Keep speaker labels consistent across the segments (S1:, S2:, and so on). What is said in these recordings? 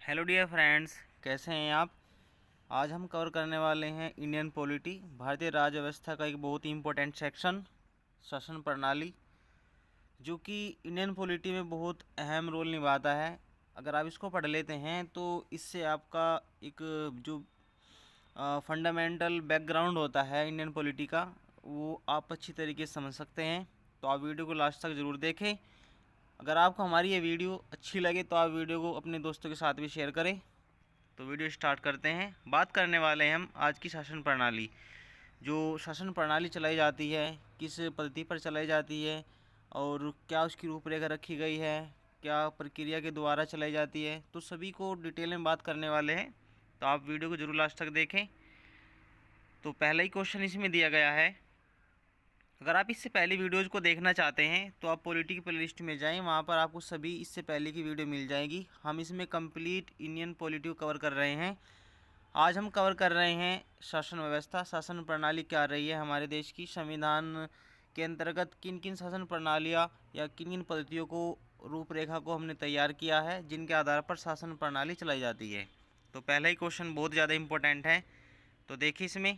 S1: Hello dear friends, कैसे हैं आप। आज हम कवर करने वाले हैं इंडियन पॉलिटी, भारतीय राज्य व्यवस्था का एक बहुत ही इम्पोर्टेंट सेक्शन, शासन प्रणाली, जो कि इंडियन पॉलिटी में बहुत अहम रोल निभाता है। अगर आप इसको पढ़ लेते हैं तो इससे आपका एक जो फंडामेंटल बैकग्राउंड होता है इंडियन पॉलिटी का, वो आप अच्छी तरीके से समझ सकते हैं। तो आप वीडियो को लास्ट तक ज़रूर देखें। अगर आपको हमारी ये वीडियो अच्छी लगे तो आप वीडियो को अपने दोस्तों के साथ भी शेयर करें। तो वीडियो स्टार्ट करते हैं। बात करने वाले हैं हम आज की शासन प्रणाली। जो शासन प्रणाली चलाई जाती है, किस पद्धति पर चलाई जाती है और क्या उसकी रूपरेखा रखी गई है, क्या प्रक्रिया के द्वारा चलाई जाती है, तो सभी को डिटेल में बात करने वाले हैं। तो आप वीडियो को जरूर लास्ट तक देखें। तो पहला ही क्वेश्चन इसमें दिया गया है। अगर आप इससे पहली वीडियोज़ को देखना चाहते हैं तो आप पॉलिटी की प्लेलिस्ट में जाएं, वहाँ पर आपको सभी इससे पहले की वीडियो मिल जाएगी। हम इसमें कंप्लीट इंडियन पॉलिटी को कवर कर रहे हैं। आज हम कवर कर रहे हैं शासन व्यवस्था, शासन प्रणाली क्या रही है हमारे देश की, संविधान के अंतर्गत किन किन शासन प्रणालियाँ या किन किन पद्धतियों को, रूपरेखा को हमने तैयार किया है, जिनके आधार पर शासन प्रणाली चलाई जाती है। तो पहला ही क्वेश्चन बहुत ज़्यादा इम्पोर्टेंट है। तो देखिए इसमें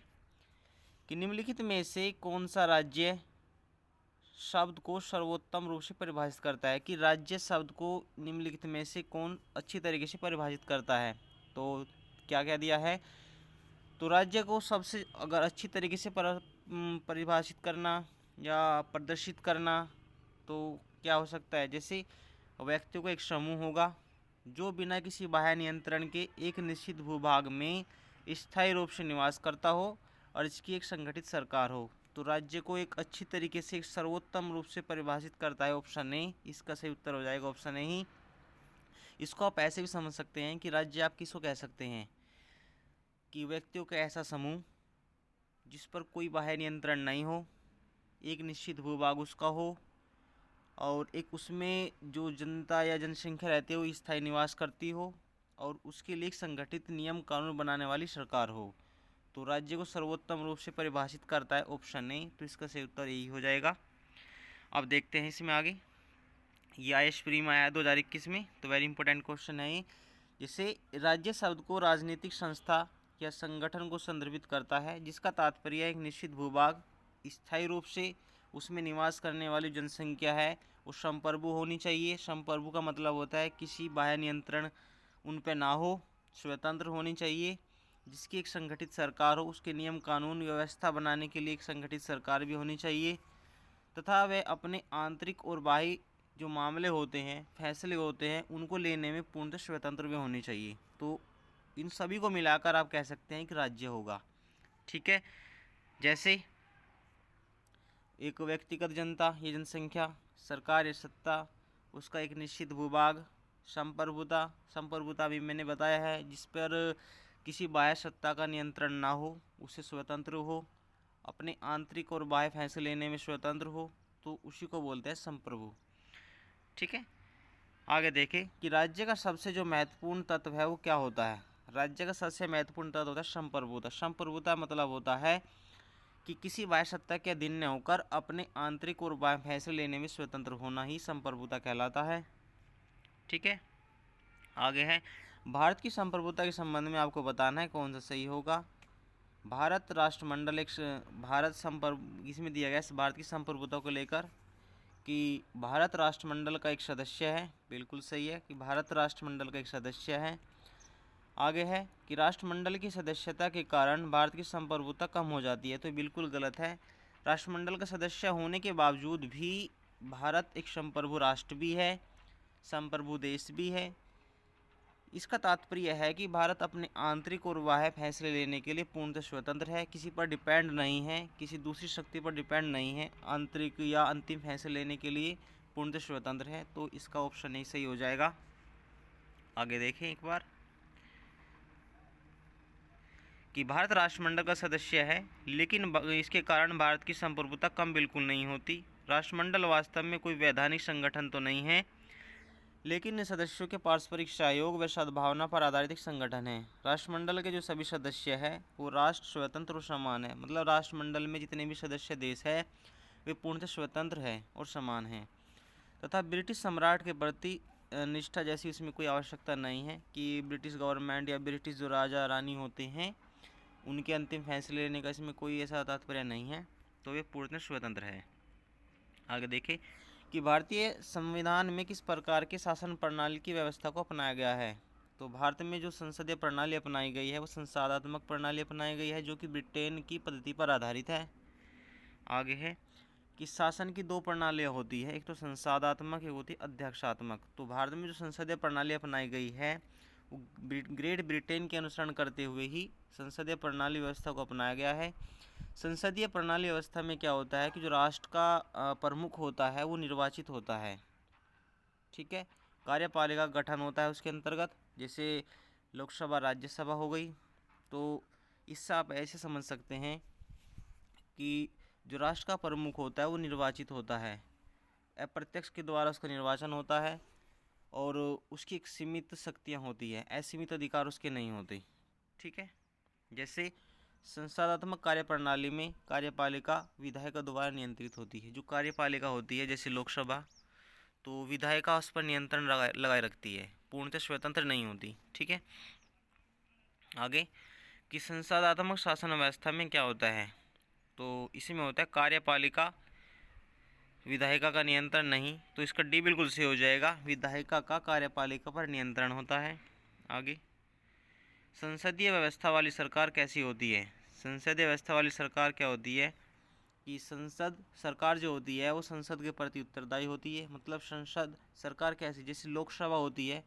S1: कि निम्नलिखित में से कौन सा राज्य शब्द को सर्वोत्तम रूप से परिभाषित करता है, कि राज्य शब्द को निम्नलिखित में से कौन अच्छी तरीके से परिभाषित करता है। तो क्या क्या दिया है, तो राज्य को सबसे अगर अच्छी तरीके से परिभाषित करना या प्रदर्शित करना तो क्या हो सकता है, जैसे व्यक्तियों का एक समूह होगा जो बिना किसी बाह्य नियंत्रण के एक निश्चित भूभाग में स्थायी रूप से निवास करता हो और इसकी एक संगठित सरकार हो। तो राज्य को एक अच्छी तरीके से एक सर्वोत्तम रूप से परिभाषित करता है ऑप्शन ए। इसका सही उत्तर हो जाएगा ऑप्शन ए ही। इसको आप ऐसे भी समझ सकते हैं कि राज्य आप किसको कह सकते हैं, कि व्यक्तियों का ऐसा समूह जिस पर कोई बाह्य नियंत्रण नहीं हो, एक निश्चित भूभाग उसका हो और एक उसमें जो जनता या जनसंख्या रहती है वो स्थायी निवास करती हो और उसके लिए एक संगठित नियम कानून बनाने वाली सरकार हो। तो राज्य को सर्वोत्तम रूप से परिभाषित करता है ऑप्शन ए। तो इसका सही उत्तर यही हो जाएगा। अब देखते हैं इसमें आगे। ये आईएएस प्री में आया 2021 में, तो वेरी इंपॉर्टेंट क्वेश्चन है ये। जिसे राज्य शब्द को राजनीतिक संस्था या संगठन को संदर्भित करता है जिसका तात्पर्य एक निश्चित भूभाग, स्थायी रूप से उसमें निवास करने वाली जनसंख्या है, वो संप्रभु होनी चाहिए। संप्रभु का मतलब होता है किसी बाह्य नियंत्रण उन पर ना हो, स्वतंत्र होनी चाहिए, जिसकी एक संगठित सरकार हो, उसके नियम कानून व्यवस्था बनाने के लिए एक संगठित सरकार भी होनी चाहिए, तथा वे अपने आंतरिक और बाह्य जो मामले होते हैं, फैसले होते हैं, उनको लेने में पूर्णतः स्वतंत्र भी होनी चाहिए। तो इन सभी को मिलाकर आप कह सकते हैं कि राज्य होगा। ठीक है, जैसे एक व्यक्तिगत जनता या जनसंख्या, सरकार या सत्ता, उसका एक निश्चित भूभाग, संप्रभुता, संप्रभुता भी मैंने बताया है जिस पर किसी बाह्य सत्ता का नियंत्रण ना हो, उससे स्वतंत्र हो, अपने आंतरिक और बाह्य फैसले लेने में स्वतंत्र हो, तो उसी को बोलते हैं संप्रभु। ठीक है, आगे देखें कि राज्य का सबसे जो महत्वपूर्ण तत्व है वो क्या होता है। राज्य का सबसे महत्वपूर्ण तत्व होता है संप्रभुता। संप्रभुता मतलब होता है कि किसी बाह्य सत्ता के अधीन न होकर अपने आंतरिक और बाह्य फैसले लेने में स्वतंत्र होना ही संप्रभुता कहलाता है। ठीक है, आगे है भारत की संप्रभुता के संबंध में आपको बताना है कौन सा सही होगा। भारत राष्ट्रमंडल एक भारत इसमें दिया गया है भारत की संप्रभुता को लेकर कि भारत राष्ट्रमंडल का एक सदस्य है। बिल्कुल सही है कि भारत राष्ट्रमंडल का एक सदस्य है। आगे है कि राष्ट्रमंडल की सदस्यता के कारण भारत की संप्रभुता कम हो जाती है, तो बिल्कुल गलत है। राष्ट्रमंडल का सदस्य होने के बावजूद भी भारत एक संप्रभु राष्ट्र भी है, संप्रभु देश भी है। इसका तात्पर्य है कि भारत अपने आंतरिक और बाह्य फैसले लेने के लिए पूर्णतः स्वतंत्र है, किसी पर डिपेंड नहीं है, किसी दूसरी शक्ति पर डिपेंड नहीं है। आंतरिक या अंतिम फैसले लेने के लिए पूर्णतः स्वतंत्र है। तो इसका ऑप्शन नहीं सही हो जाएगा। आगे देखें एक बार कि भारत राष्ट्रमंडल का सदस्य है लेकिन इसके कारण भारत की संप्रभुता कम बिल्कुल नहीं होती। राष्ट्रमंडल वास्तव में कोई वैधानिक संगठन तो नहीं है, लेकिन सदस्यों के पारस्परिक सहयोग व सद्भावना पर आधारित एक संगठन है। राष्ट्रमंडल के जो सभी सदस्य हैं वो राष्ट्र स्वतंत्र और समान है, मतलब राष्ट्रमंडल में जितने भी सदस्य देश है वे पूर्णतः स्वतंत्र हैं और समान हैं, तथा ब्रिटिश सम्राट के प्रति निष्ठा जैसी उसमें कोई आवश्यकता नहीं है कि ब्रिटिश गवर्नमेंट या ब्रिटिश जो राजा रानी होते हैं उनके अंतिम फैसले लेने का इसमें कोई ऐसा तात्पर्य नहीं है, तो ये पूर्णतः स्वतंत्र है। आगे देखें कि भारतीय संविधान में किस प्रकार के शासन प्रणाली की व्यवस्था को अपनाया गया है। तो भारत में जो संसदीय प्रणाली अपनाई गई है वो संसदात्मक प्रणाली अपनाई गई है, जो कि ब्रिटेन की पद्धति पर आधारित है। आगे है कि शासन की दो प्रणालियाँ होती है, एक तो संसदात्मक, एक होती है अध्यक्षात्मक। तो भारत में जो संसदीय प्रणाली अपनाई गई है वो ग्रेट ब्रिटेन के अनुसरण करते हुए ही संसदीय प्रणाली व्यवस्था को अपनाया गया है। संसदीय प्रणाली व्यवस्था में क्या होता है कि जो राष्ट्र का प्रमुख होता है वो निर्वाचित होता है, ठीक है। कार्यपालिका का गठन होता है उसके अंतर्गत, जैसे लोकसभा राज्यसभा हो गई। तो इससे आप ऐसे समझ सकते हैं कि जो राष्ट्र का प्रमुख होता है वो निर्वाचित होता है, अप्रत्यक्ष के द्वारा उसका निर्वाचन होता है और उसकी एक सीमित शक्तियाँ होती है, असीमित अधिकार उसके नहीं होते, ठीक है। जैसे संसदात्मक कार्यप्रणाली में कार्यपालिका विधायिका द्वारा नियंत्रित होती है। जो कार्यपालिका होती है जैसे लोकसभा, तो विधायिका उस पर नियंत्रण लगाए रखती है, पूर्णतः स्वतंत्र नहीं होती, ठीक है। आगे कि संसदात्मक शासन व्यवस्था में क्या होता है, तो इसी में होता है कार्यपालिका विधायिका का नियंत्रण नहीं, तो इसका डी बिल्कुल सही हो जाएगा, विधायिका का कार्यपालिका पर नियंत्रण होता है। आगे संसदीय व्यवस्था वाली सरकार कैसी होती है। संसदीय व्यवस्था वाली सरकार क्या होती है कि संसद सरकार जो होती है वो संसद के प्रति उत्तरदायी होती है। मतलब संसद सरकार कैसी, जैसे लोकसभा होती है,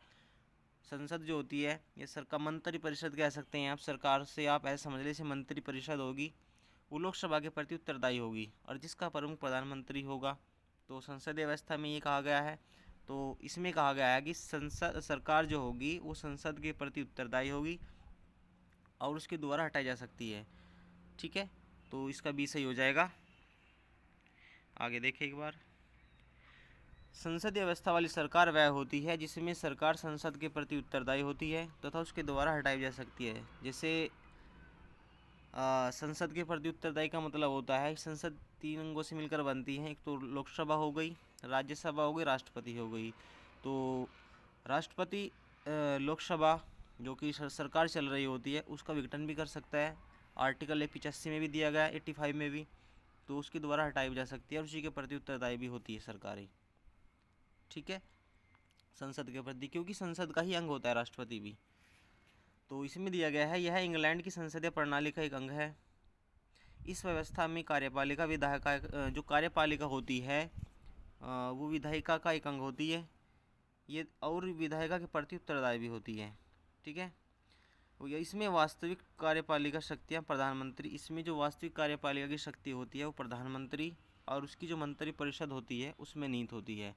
S1: संसद जो होती है ये सरकार मंत्री परिषद कह सकते हैं आप, सरकार से आप ऐसे समझ लीजिए मंत्री परिषद होगी, वो लोकसभा के प्रति उत्तरदायी होगी और जिसका प्रमुख प्रधानमंत्री होगा। तो संसदीय व्यवस्था में ये कहा गया है, तो इसमें कहा गया है कि संसद सरकार जो होगी वो संसद के प्रति उत्तरदायी होगी और उसके द्वारा हटाई जा सकती है, ठीक है। तो इसका बी सही हो जाएगा। आगे देखिए एक बार, संसदीय व्यवस्था वाली सरकार वह होती है जिसमें सरकार संसद के प्रति उत्तरदायी होती है तथा उसके द्वारा हटाई जा सकती है। जैसे संसद के प्रति उत्तरदायी का मतलब होता है संसद तीन अंगों से मिलकर बनती है, एक तो लोकसभा हो गई, राज्यसभा हो गई, राष्ट्रपति हो गई। तो राष्ट्रपति लोकसभा जो कि सरकार चल रही होती है उसका विघटन भी कर सकता है, आर्टिकल 185 में भी दिया गया, 85 में भी, तो उसके द्वारा हटाई जा सकती है और उसी के प्रति उत्तरदायी भी होती है सरकारें, ठीक है, संसद के प्रति, क्योंकि संसद का ही अंग होता है राष्ट्रपति भी। तो इसमें दिया गया है यह इंग्लैंड की संसदीय प्रणाली का एक अंग है। इस व्यवस्था में कार्यपालिका विधायिका जो कार्यपालिका होती है वो विधायिका का एक अंग होती है, ये और विधायिका के प्रति उत्तरदायी भी होती है, ठीक है। इसमें वास्तविक कार्यपालिका शक्तियाँ प्रधानमंत्री, इसमें जो वास्तविक कार्यपालिका की शक्ति होती है वो प्रधानमंत्री और उसकी जो मंत्री परिषद होती है उसमें निहित होती है।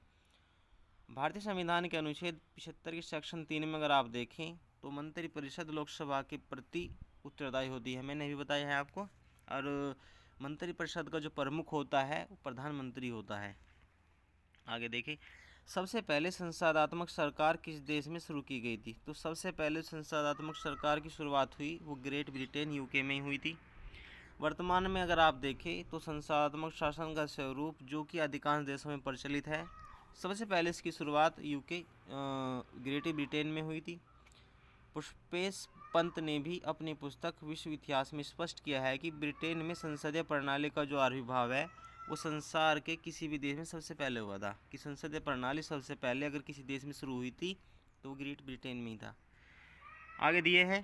S1: भारतीय संविधान के अनुच्छेद 75 के सेक्शन 3 में अगर आप देखें तो मंत्री परिषद लोकसभा के प्रति उत्तरदायी होती है, मैंने भी बताया है आपको, और मंत्री परिषद का जो प्रमुख होता है वो प्रधानमंत्री होता है। आगे देखें, सबसे पहले संसदात्मक सरकार किस देश में शुरू की गई थी। तो सबसे पहले संसदात्मक सरकार की शुरुआत हुई वो ग्रेट ब्रिटेन यूके में ही हुई थी। वर्तमान में अगर आप देखें तो संसदात्मक शासन का स्वरूप जो कि अधिकांश देशों में प्रचलित है, सबसे पहले इसकी शुरुआत यूके ग्रेट ब्रिटेन में हुई थी। पुष्पेश पंत ने भी अपनी पुस्तक विश्व इतिहास में स्पष्ट किया है कि ब्रिटेन में संसदीय प्रणाली का जो आविर्भाव है वो संसार के किसी भी देश में सबसे पहले हुआ था, कि संसदीय प्रणाली सबसे पहले अगर किसी देश में शुरू हुई थी तो वो ग्रेट ब्रिटेन में ही था। आगे दिए हैं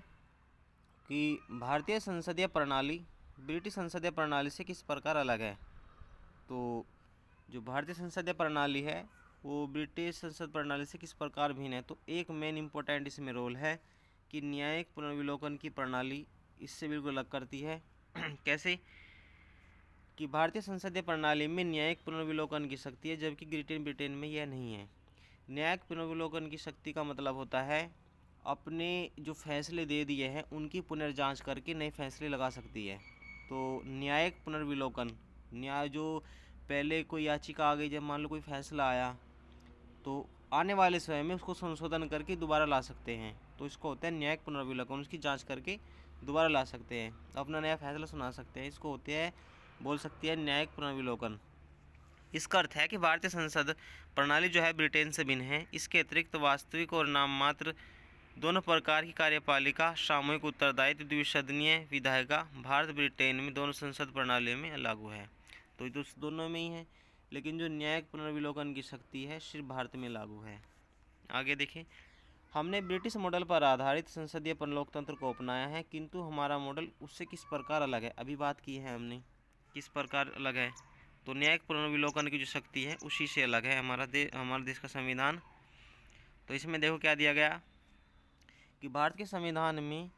S1: कि भारतीय संसदीय प्रणाली ब्रिटिश संसदीय प्रणाली से किस प्रकार अलग है। तो जो भारतीय संसदीय प्रणाली है वो ब्रिटिश संसद प्रणाली से किस प्रकार भिन्न है। तो एक मेन इम्पोर्टेंट इसमें रोल है कि न्यायिक पुनर्विलोकन की प्रणाली इससे बिल्कुल अलग करती है। कैसे कि भारतीय संसदीय प्रणाली में न्यायिक पुनर्विलोकन की शक्ति है जबकि ग्रेट ब्रिटेन में यह नहीं है। न्यायिक पुनर्विलोकन की शक्ति का मतलब होता है अपने जो फैसले दे दिए हैं उनकी पुनर्जांच करके नए फैसले लगा सकती है। तो न्यायिक पुनर्विलोकन, न्याय जो पहले कोई याचिका आ गई, जब मान लो कोई फैसला आया तो आने वाले समय में उसको संशोधन करके दोबारा ला सकते हैं, तो इसको होता है न्यायिक पुनर्विलोकन, उसकी जांच करके दोबारा ला सकते हैं, अपना नया फैसला सुना सकते हैं, इसको होते हैं बोल सकती है न्यायिक पुनर्विलोकन। इसका अर्थ है कि भारतीय संसद प्रणाली जो है ब्रिटेन से भिन्न है। इसके अतिरिक्त वास्तविक और नाममात्र दोनों प्रकार की कार्यपालिका, सामूहिक उत्तरदायित्व, द्विसदनीय विधायिका भारत ब्रिटेन में दोनों संसद प्रणालियों में लागू है। तो ये तो दोनों में ही है, लेकिन जो न्यायिक पुनर्विलोकन की शक्ति है सिर्फ भारत में लागू है। आगे देखें, हमने ब्रिटिश मॉडल पर आधारित संसदीय लोकतंत्र को अपनाया है, किंतु हमारा मॉडल उससे किस प्रकार अलग है। अभी बात की है हमने किस प्रकार अलग है, तो न्यायिक पुनर्विलोकन की जो शक्ति है उसी से अलग है हमारा देश का संविधान। तो इसमें देखो क्या दिया गया कि भारत के संविधान में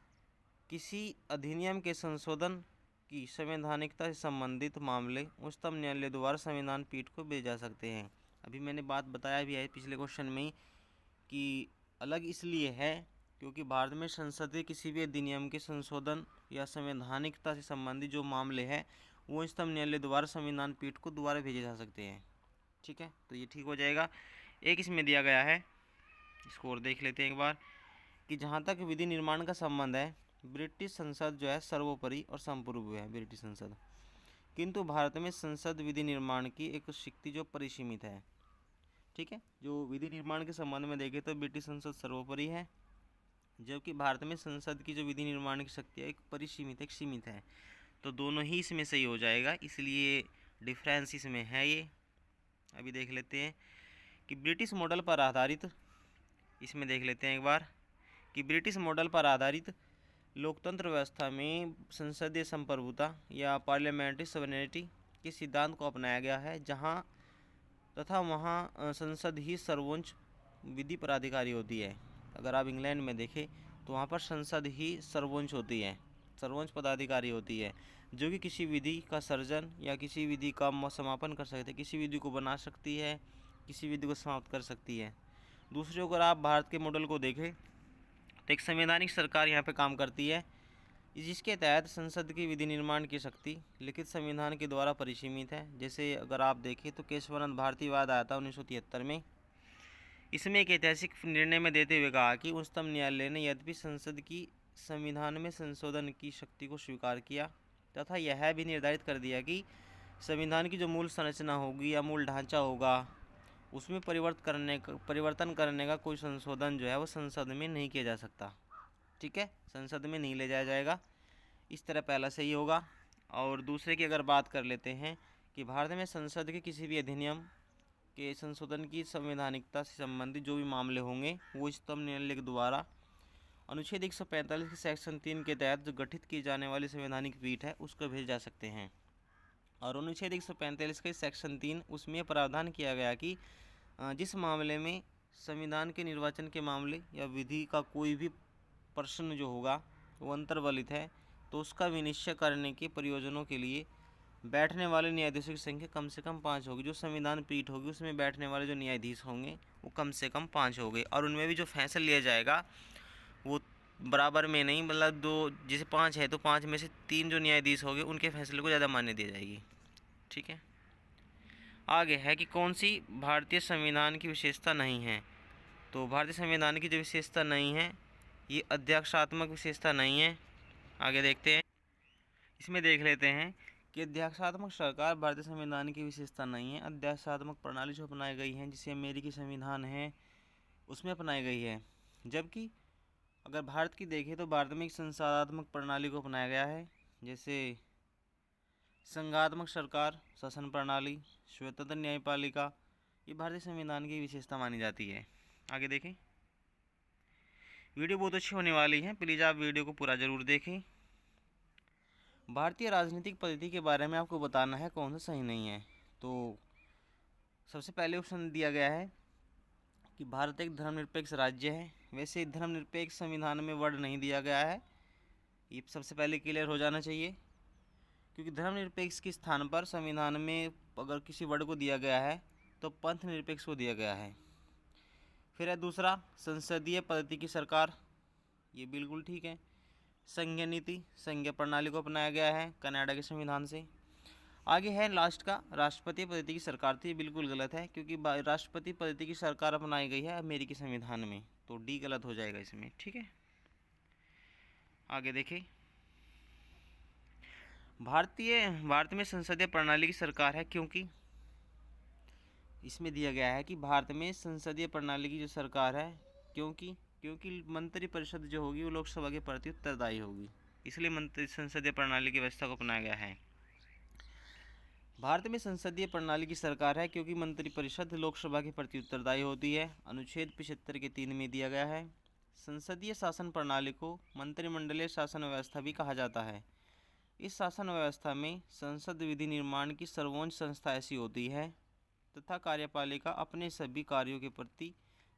S1: किसी अधिनियम के संशोधन की संवैधानिकता से संबंधित मामले उच्चतम न्यायालय द्वारा संविधान पीठ को भेजे जा सकते हैं। अभी मैंने बात बताया भी है पिछले क्वेश्चन में कि अलग इसलिए है क्योंकि भारत में संसद के किसी भी अधिनियम के संशोधन या संवैधानिकता से संबंधित जो मामले हैं वो उच्चतम न्यायालय द्वारा संविधान पीठ को दोबारा भेजे जा सकते हैं। ठीक है, तो ये ठीक हो जाएगा। एक इसमें दिया गया है, इसको और देख लेते हैं एक बार, कि जहाँ तक विधि निर्माण का संबंध है ब्रिटिश संसद जो है सर्वोपरि और संपूर्ण है ब्रिटिश संसद, किंतु भारत में संसद विधि निर्माण की एक शक्ति जो परिसीमित है। ठीक है, जो विधि निर्माण के संबंध में देखें तो ब्रिटिश संसद सर्वोपरि है, जबकि भारत में संसद की जो विधि निर्माण की शक्ति है एक परिसीमित एक सीमित है। तो दोनों ही इसमें सही हो जाएगा, इसलिए डिफरेंस इसमें है ये। अभी देख लेते हैं कि ब्रिटिश मॉडल पर आधारित, इसमें देख लेते हैं एक बार कि ब्रिटिश मॉडल पर आधारित लोकतंत्र व्यवस्था में संसदीय संप्रभुता या पार्लियामेंट्री सॉवरेनिटी के सिद्धांत को अपनाया गया है, जहां तथा वहां संसद ही सर्वोच्च विधि प्राधिकारी होती है। अगर आप इंग्लैंड में देखें तो वहां पर संसद ही सर्वोच्च होती है, सर्वोच्च पदाधिकारी होती है, जो कि किसी विधि का सर्जन या किसी विधि का समापन कर सकते हैं, किसी विधि को बना सकती है, किसी विधि को समाप्त कर सकती है। दूसरी अगर आप भारत के मॉडल को देखें तो एक संवैधानिक सरकार यहाँ पे काम करती है, जिसके तहत संसद की विधि निर्माण की शक्ति लिखित संविधान के द्वारा परिसीमित है। जैसे अगर आप देखें तो केशवानंद भारतीवाद आया था 1973 में। इसमें एक ऐतिहासिक निर्णय में देते हुए कहा कि उच्चतम न्यायालय ने यद्यपि संसद की संविधान में संशोधन की शक्ति को स्वीकार किया तथा यह भी निर्धारित कर दिया कि संविधान की जो मूल संरचना होगी या मूल ढांचा होगा उसमें परिवर्तन करने का कोई संशोधन जो है वो संसद में नहीं किया जा सकता। ठीक है, संसद में नहीं ले जाया जाएगा। इस तरह पहला सही होगा। और दूसरे की अगर बात कर लेते हैं कि भारत में संसद के किसी भी अधिनियम के संशोधन की संवैधानिकता से संबंधित जो भी मामले होंगे वो उच्चतम न्यायालय के द्वारा अनुच्छेद 145 के सेक्शन 3 के तहत जो गठित की जाने वाली संवैधानिक पीठ है उसको भेजे जा सकते हैं। और अनुच्छेद 145 के सेक्शन 3 उसमें प्रावधान किया गया कि जिस मामले में संविधान के निर्वाचन के मामले या विधि का कोई भी प्रश्न जो होगा वो अंतर्वलित है तो उसका विनिश्चय करने के प्रयोजनों के लिए बैठने वाले न्यायाधीशों की संख्या कम से कम 5 होगी। जो संविधान पीठ होगी उसमें बैठने वाले जो न्यायाधीश होंगे वो कम से कम 5 होंगे, और उनमें भी जो फैसला लिया जाएगा वो बराबर में नहीं, मतलब 2 जैसे 5 है तो 5 में से 3 जो न्यायाधीश होंगे उनके फैसले को ज़्यादा मान्य दी जाएगी। ठीक है, आगे है कि कौन सी भारतीय संविधान की विशेषता नहीं है। तो भारतीय संविधान की जो विशेषता नहीं है ये अध्यक्षात्मक विशेषता नहीं है। आगे देखते हैं, इसमें देख लेते हैं कि अध्यक्षात्मक सरकार भारतीय संविधान की विशेषता नहीं है। अध्यक्षात्मक प्रणाली जो अपनाई गई है जिसे अमेरिकी संविधान है उसमें अपनाई गई है, जबकि अगर भारत की देखें तो भारत में एक संसदात्मक प्रणाली को अपनाया गया है, जैसे संघात्मक सरकार, शासन प्रणाली, स्वतंत्र न्यायपालिका, ये भारतीय संविधान की विशेषता मानी जाती है। आगे देखें, वीडियो बहुत अच्छी होने वाली है, प्लीज़ आप वीडियो को पूरा ज़रूर देखें। भारतीय राजनीतिक पद्धति के बारे में आपको बताना है कौन सा सही नहीं है। तो सबसे पहले ऑप्शन दिया गया है कि भारत एक धर्मनिरपेक्ष राज्य है। वैसे धर्मनिरपेक्ष संविधान में वर्ड नहीं दिया गया है, ये सबसे पहले क्लियर हो जाना चाहिए, क्योंकि धर्मनिरपेक्ष के स्थान पर संविधान में अगर किसी वर्ड को दिया गया है तो पंथ निरपेक्ष को दिया गया है। फिर है दूसरा, संसदीय पद्धति की सरकार, ये बिल्कुल ठीक है। संघीय नीति, संघीय प्रणाली को अपनाया गया है कनाडा के संविधान से। आगे है लास्ट का, राष्ट्रपति पद्धति की सरकार थी, बिल्कुल गलत है क्योंकि राष्ट्रपति पद्धति की सरकार अपनाई गई है अमेरिकी संविधान में, तो डी गलत हो जाएगा इसमें। ठीक है, आगे देखें, भारत में संसदीय प्रणाली की सरकार है क्योंकि इसमें दिया गया है कि भारत में संसदीय प्रणाली की जो सरकार है, क्योंकि मंत्री परिषद जो होगी वो लोकसभा के प्रति उत्तरदायी होगी, इसलिए मंत्री संसदीय प्रणाली की व्यवस्था को अपनाया गया है। भारत में संसदीय प्रणाली की सरकार है क्योंकि मंत्रिपरिषद लोकसभा के प्रति उत्तरदायी होती है। अनुच्छेद 75 के 3 में दिया गया है। संसदीय शासन प्रणाली को मंत्रिमंडलीय शासन व्यवस्था भी कहा जाता है। इस शासन व्यवस्था में संसद विधि निर्माण की सर्वोच्च संस्था ऐसी होती है तथा कार्यपालिका अपने सभी कार्यों के प्रति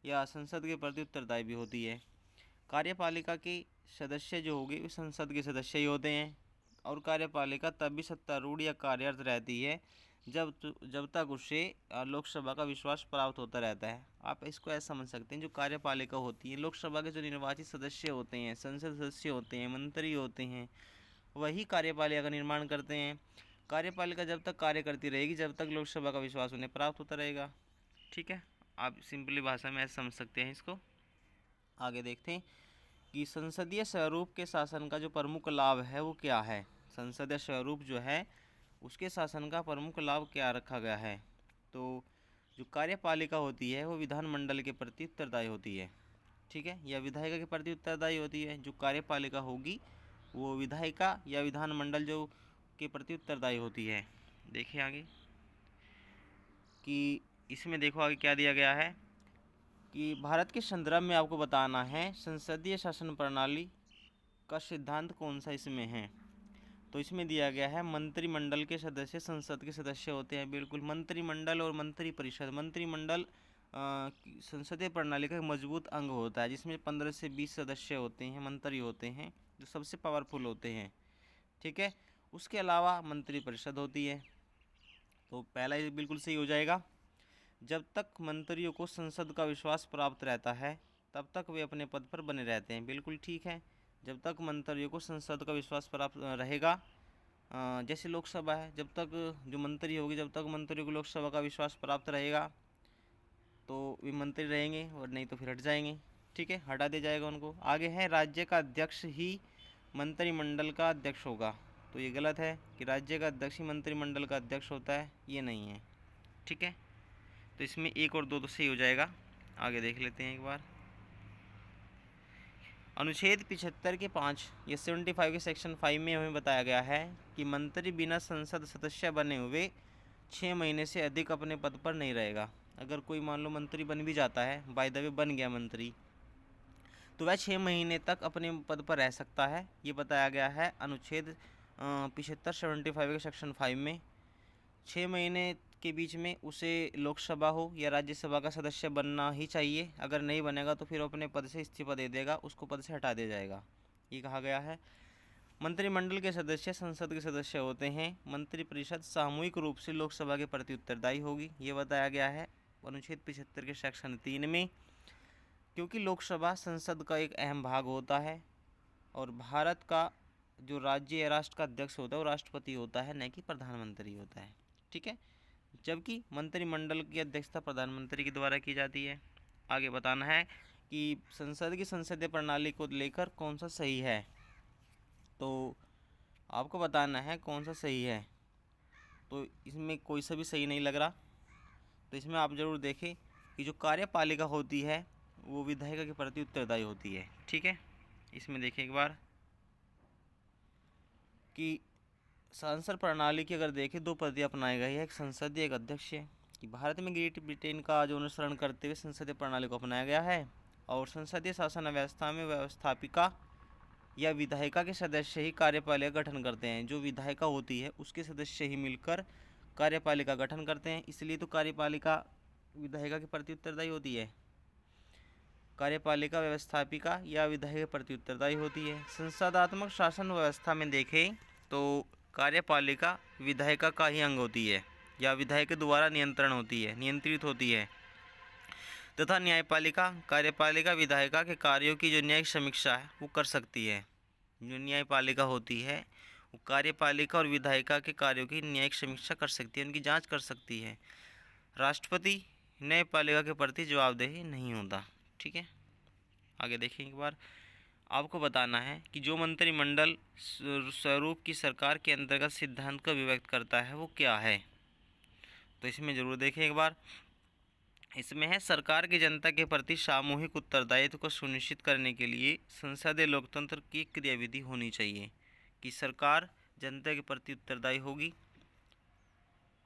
S1: या संसद के प्रति उत्तरदायी भी होती है। कार्यपालिका के सदस्य जो होंगे वे संसद के सदस्य ही होते हैं और कार्यपालिका तभी सत्तारूढ़ या कार्यरत रहती है जब तक उसे लोकसभा का विश्वास प्राप्त होता रहता है। आप इसको ऐसा समझ सकते हैं, जो कार्यपालिका होती है, लोकसभा के जो निर्वाचित सदस्य होते हैं, संसद सदस्य होते हैं, मंत्री होते हैं, वही कार्यपालिका का निर्माण करते हैं। कार्यपालिका जब तक कार्य करती रहेगी जब तक लोकसभा का विश्वास उन्हें प्राप्त होता रहेगा। ठीक है, आप सिंपली भाषा में ऐसे समझ सकते हैं इसको। आगे देखते हैं कि संसदीय स्वरूप के शासन का जो प्रमुख लाभ है वो क्या है। संसदीय स्वरूप जो है उसके शासन का प्रमुख लाभ क्या रखा गया है। तो जो कार्यपालिका होती है वो विधानमंडल के प्रति उत्तरदायी होती है। ठीक है, या विधायिका के प्रति उत्तरदायी होती है। जो कार्यपालिका होगी वो विधायिका या विधानमंडल जो के प्रति उत्तरदायी होती है। देखिए आगे कि इसमें देखो आगे क्या दिया गया है कि भारत के संदर्भ में आपको बताना है संसदीय शासन प्रणाली का सिद्धांत कौन सा इसमें है। तो इसमें दिया गया है मंत्रिमंडल के सदस्य संसद के सदस्य होते हैं। बिल्कुल, मंत्रिमंडल और मंत्रिपरिषद। मंत्रिमंडल संसदीय प्रणाली का एक मजबूत अंग होता है जिसमें 15 से 20 सदस्य होते हैं, मंत्री होते हैं जो सबसे पावरफुल होते हैं। ठीक है, उसके अलावा मंत्रिपरिषद होती है। तो पहला ये बिल्कुल सही हो जाएगा। जब तक मंत्रियों को संसद का विश्वास प्राप्त रहता है तब तक वे अपने पद पर बने रहते हैं। बिल्कुल ठीक है, जब तक मंत्रियों को संसद का विश्वास प्राप्त रहेगा, जैसे लोकसभा है, जब तक जो मंत्री होगी जब तक मंत्रियों को लोकसभा का विश्वास प्राप्त रहेगा तो वे मंत्री रहेंगे और नहीं तो फिर हट जाएंगे। ठीक है, हटा दिया जाएगा उनको। आगे है राज्य का अध्यक्ष ही मंत्रिमंडल का अध्यक्ष होगा। तो ये गलत है कि राज्य का अध्यक्ष ही मंत्रिमंडल का अध्यक्ष होता है, ये नहीं है। ठीक है, तो इसमें 1 और 2 तो सही हो जाएगा। आगे देख लेते हैं एक बार। अनुच्छेद 75 के 5 या 75 के सेक्शन 5 में हमें बताया गया है कि मंत्री बिना संसद सदस्य बने हुए 6 महीने से अधिक अपने पद पर नहीं रहेगा। अगर कोई मान लो मंत्री बन भी जाता है, बाय द वे बन गया मंत्री, तो वह 6 महीने तक अपने पद पर रह सकता है। ये बताया गया है अनुच्छेद 75 के सेक्शन 5 में। 6 महीने के बीच में उसे लोकसभा हो या राज्यसभा का सदस्य बनना ही चाहिए। अगर नहीं बनेगा तो फिर अपने पद से इस्तीफा दे देगा, उसको पद से हटा दिया जाएगा, ये कहा गया है। मंत्रिमंडल के सदस्य संसद के सदस्य होते हैं। मंत्रिपरिषद सामूहिक रूप से लोकसभा के प्रति उत्तरदायी होगी, ये बताया गया है अनुच्छेद 75 के सेक्शन 3 में। क्योंकि लोकसभा संसद का एक अहम भाग होता है और भारत का जो राज्य या राष्ट्र का अध्यक्ष होता है वो राष्ट्रपति होता है, न कि प्रधानमंत्री होता है। ठीक है, जबकि मंत्रिमंडल की अध्यक्षता प्रधानमंत्री के द्वारा की जाती है। आगे बताना है कि संसद की संसदीय प्रणाली को लेकर कौन सा सही है। तो आपको बताना है कौन सा सही है। तो इसमें कोई सा भी सही नहीं लग रहा। तो इसमें आप ज़रूर देखें कि जो कार्यपालिका होती है वो विधायिका के प्रति उत्तरदायी होती है। ठीक है, इसमें देखें एक बार कि सांसद प्रणाली की अगर देखें 2 पद्धति अपनाई गई है, एक संसदीय एक अध्यक्षीय। कि भारत में ग्रेट ब्रिटेन का जो अनुसरण करते हुए संसदीय प्रणाली को अपनाया गया है और संसदीय शासन व्यवस्था में व्यवस्थापिका या विधायिका के सदस्य ही कार्यपालिका गठन करते हैं। जो विधायिका होती है उसके सदस्य ही मिलकर कार्यपालिका गठन करते हैं, इसलिए तो कार्यपालिका विधायिका के प्रति उत्तरदायी होती है। कार्यपालिका व्यवस्थापिका या विधायिका के प्रति उत्तरदायी होती है। संसदात्मक शासन व्यवस्था में देखें तो कार्यपालिका विधायिका का ही अंग होती है या विधायक के द्वारा नियंत्रित होती है तथा न्यायपालिका कार्यपालिका विधायिका के कार्यों की जो न्यायिक समीक्षा है वो कर सकती है। जो न्यायपालिका होती है वो कार्यपालिका और विधायिका के कार्यों की न्यायिक समीक्षा कर सकती है, उनकी जांच कर सकती है। राष्ट्रपति न्यायपालिका के प्रति जवाबदेही नहीं होता। ठीक है, आगे देखें एक बार। आपको बताना है कि जो मंत्रिमंडल स्वरूप की सरकार के अंतर्गत सिद्धांत को व्यक्त करता है वो क्या है। तो इसमें ज़रूर देखें एक बार इसमें है सरकार की जनता के प्रति सामूहिक उत्तरदायित्व को सुनिश्चित करने के लिए संसदीय लोकतंत्र की क्रियाविधि होनी चाहिए, कि सरकार जनता के प्रति उत्तरदायी होगी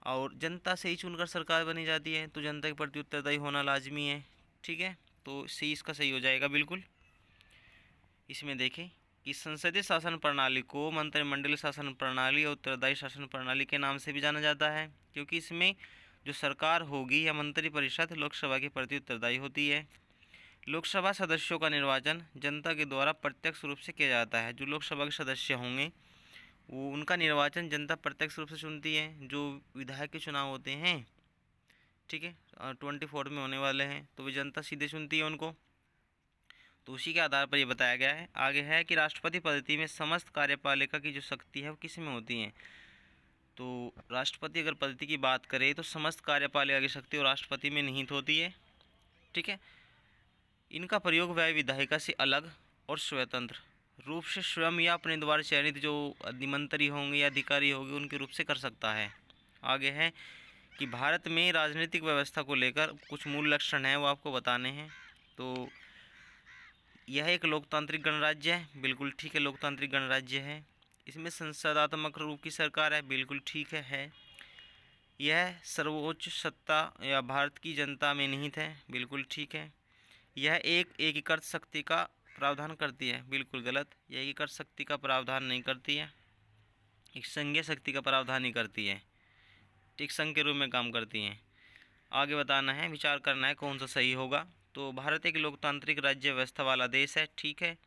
S1: और जनता से ही चुनकर सरकार बनी जाती है, तो जनता के प्रति उत्तरदायी होना लाजमी है। ठीक है, तो सी इसका सही हो जाएगा बिल्कुल। इसमें देखें कि संसदीय शासन प्रणाली को मंत्रिमंडलीय शासन प्रणाली और उत्तरदायी शासन प्रणाली के नाम से भी जाना जाता है, क्योंकि इसमें जो सरकार होगी या मंत्रिपरिषद लोकसभा के प्रति उत्तरदायी होती है। लोकसभा सदस्यों का निर्वाचन जनता के द्वारा प्रत्यक्ष रूप से किया जाता है। जो लोकसभा के सदस्य होंगे वो उनका निर्वाचन जनता प्रत्यक्ष रूप से चुनती है। जो विधायक के चुनाव होते हैं, ठीक है, 24 में होने वाले हैं, तो वे जनता सीधे चुनती है उनको। तो उसी के आधार पर ये बताया गया है। आगे है कि राष्ट्रपति पद्धति में समस्त कार्यपालिका की जो शक्ति है वो किस में होती है। तो राष्ट्रपति अगर पद्धति की बात करें तो समस्त कार्यपालिका की शक्ति और राष्ट्रपति में निहित होती है। ठीक है, इनका प्रयोग वह विधायिका से अलग और स्वतंत्र रूप से स्वयं या अपने द्वारा चयनित जो अधिमंत्री होंगे या अधिकारी होंगे उनके रूप से कर सकता है। आगे है कि भारत में राजनीतिक व्यवस्था को लेकर कुछ मूल लक्षण हैं वो आपको बताने हैं। तो यह एक लोकतांत्रिक गणराज्य है, बिल्कुल ठीक है, लोकतांत्रिक गणराज्य है। इसमें संसदात्मक रूप की सरकार है, बिल्कुल ठीक है। यह सर्वोच्च सत्ता या भारत की जनता में निहित है, बिल्कुल ठीक है। यह एक एकीकृत शक्ति का प्रावधान करती है, बिल्कुल गलत, यह एकीकृत शक्ति का प्रावधान नहीं करती है, एक संघीय शक्ति का प्रावधान ही करती है, ठीक, संघ के रूप में काम करती हैं। आगे बताना है, विचार करना है कौन सा सही होगा। तो भारत एक लोकतांत्रिक राज्य व्यवस्था वाला देश है, ठीक है।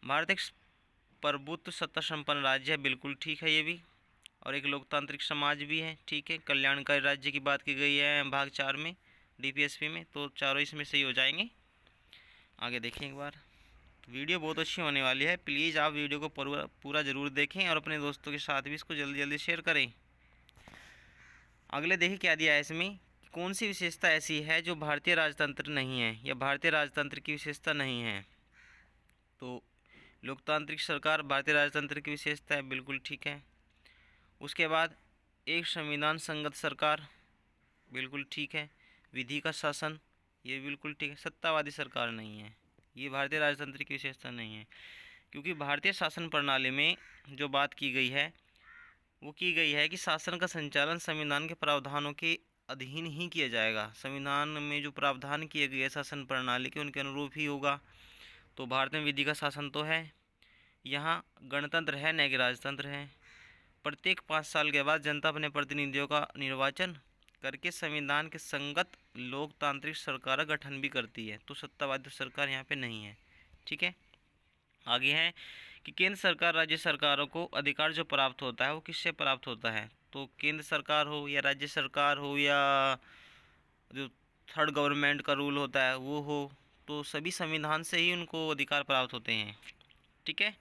S1: भारत एक प्रभुत्व सत्ता संपन्न राज्य है, बिल्कुल ठीक है ये भी। और एक लोकतांत्रिक समाज भी है, ठीक है। कल्याणकारी राज्य की बात की गई है भाग 4 में DPSP में, तो चारों इसमें सही हो जाएंगे। आगे देखें एक बार, तो वीडियो बहुत अच्छी होने वाली है, प्लीज़ आप वीडियो को पूरा ज़रूर देखें और अपने दोस्तों के साथ भी इसको जल्दी जल्दी शेयर करें। अगले देखिए क्या दिया है इसमें, कौन सी विशेषता ऐसी है जो भारतीय राजतंत्र नहीं है या भारतीय राजतंत्र की विशेषता नहीं है। तो लोकतांत्रिक सरकार भारतीय राजतंत्र की विशेषता है, बिल्कुल ठीक है। उसके बाद एक संविधान संगत सरकार, बिल्कुल ठीक है। विधि का शासन, ये बिल्कुल ठीक है। सत्तावादी सरकार नहीं है, ये भारतीय राजतंत्र की विशेषता नहीं है, क्योंकि भारतीय शासन प्रणाली में जो बात की गई है वो की गई है कि शासन का संचालन संविधान के प्रावधानों के अधीन ही किया जाएगा। संविधान में जो प्रावधान किए गए शासन प्रणाली के उनके अनुरूप ही होगा। तो भारत में विधि का शासन तो है, यहाँ गणतंत्र है न कि राजतंत्र है। प्रत्येक 5 साल के बाद जनता अपने प्रतिनिधियों का निर्वाचन करके संविधान के संगत लोकतांत्रिक सरकार का गठन भी करती है। तो सत्तावादी सरकार यहाँ पे नहीं है, ठीक है। आगे है कि केंद्र सरकार राज्य सरकारों को अधिकार जो प्राप्त होता है वो किससे प्राप्त होता है। तो केंद्र सरकार हो या राज्य सरकार हो या जो थर्ड गवर्नमेंट का रूल होता है वो हो, तो सभी संविधान से ही उनको अधिकार प्राप्त होते हैं, ठीक है।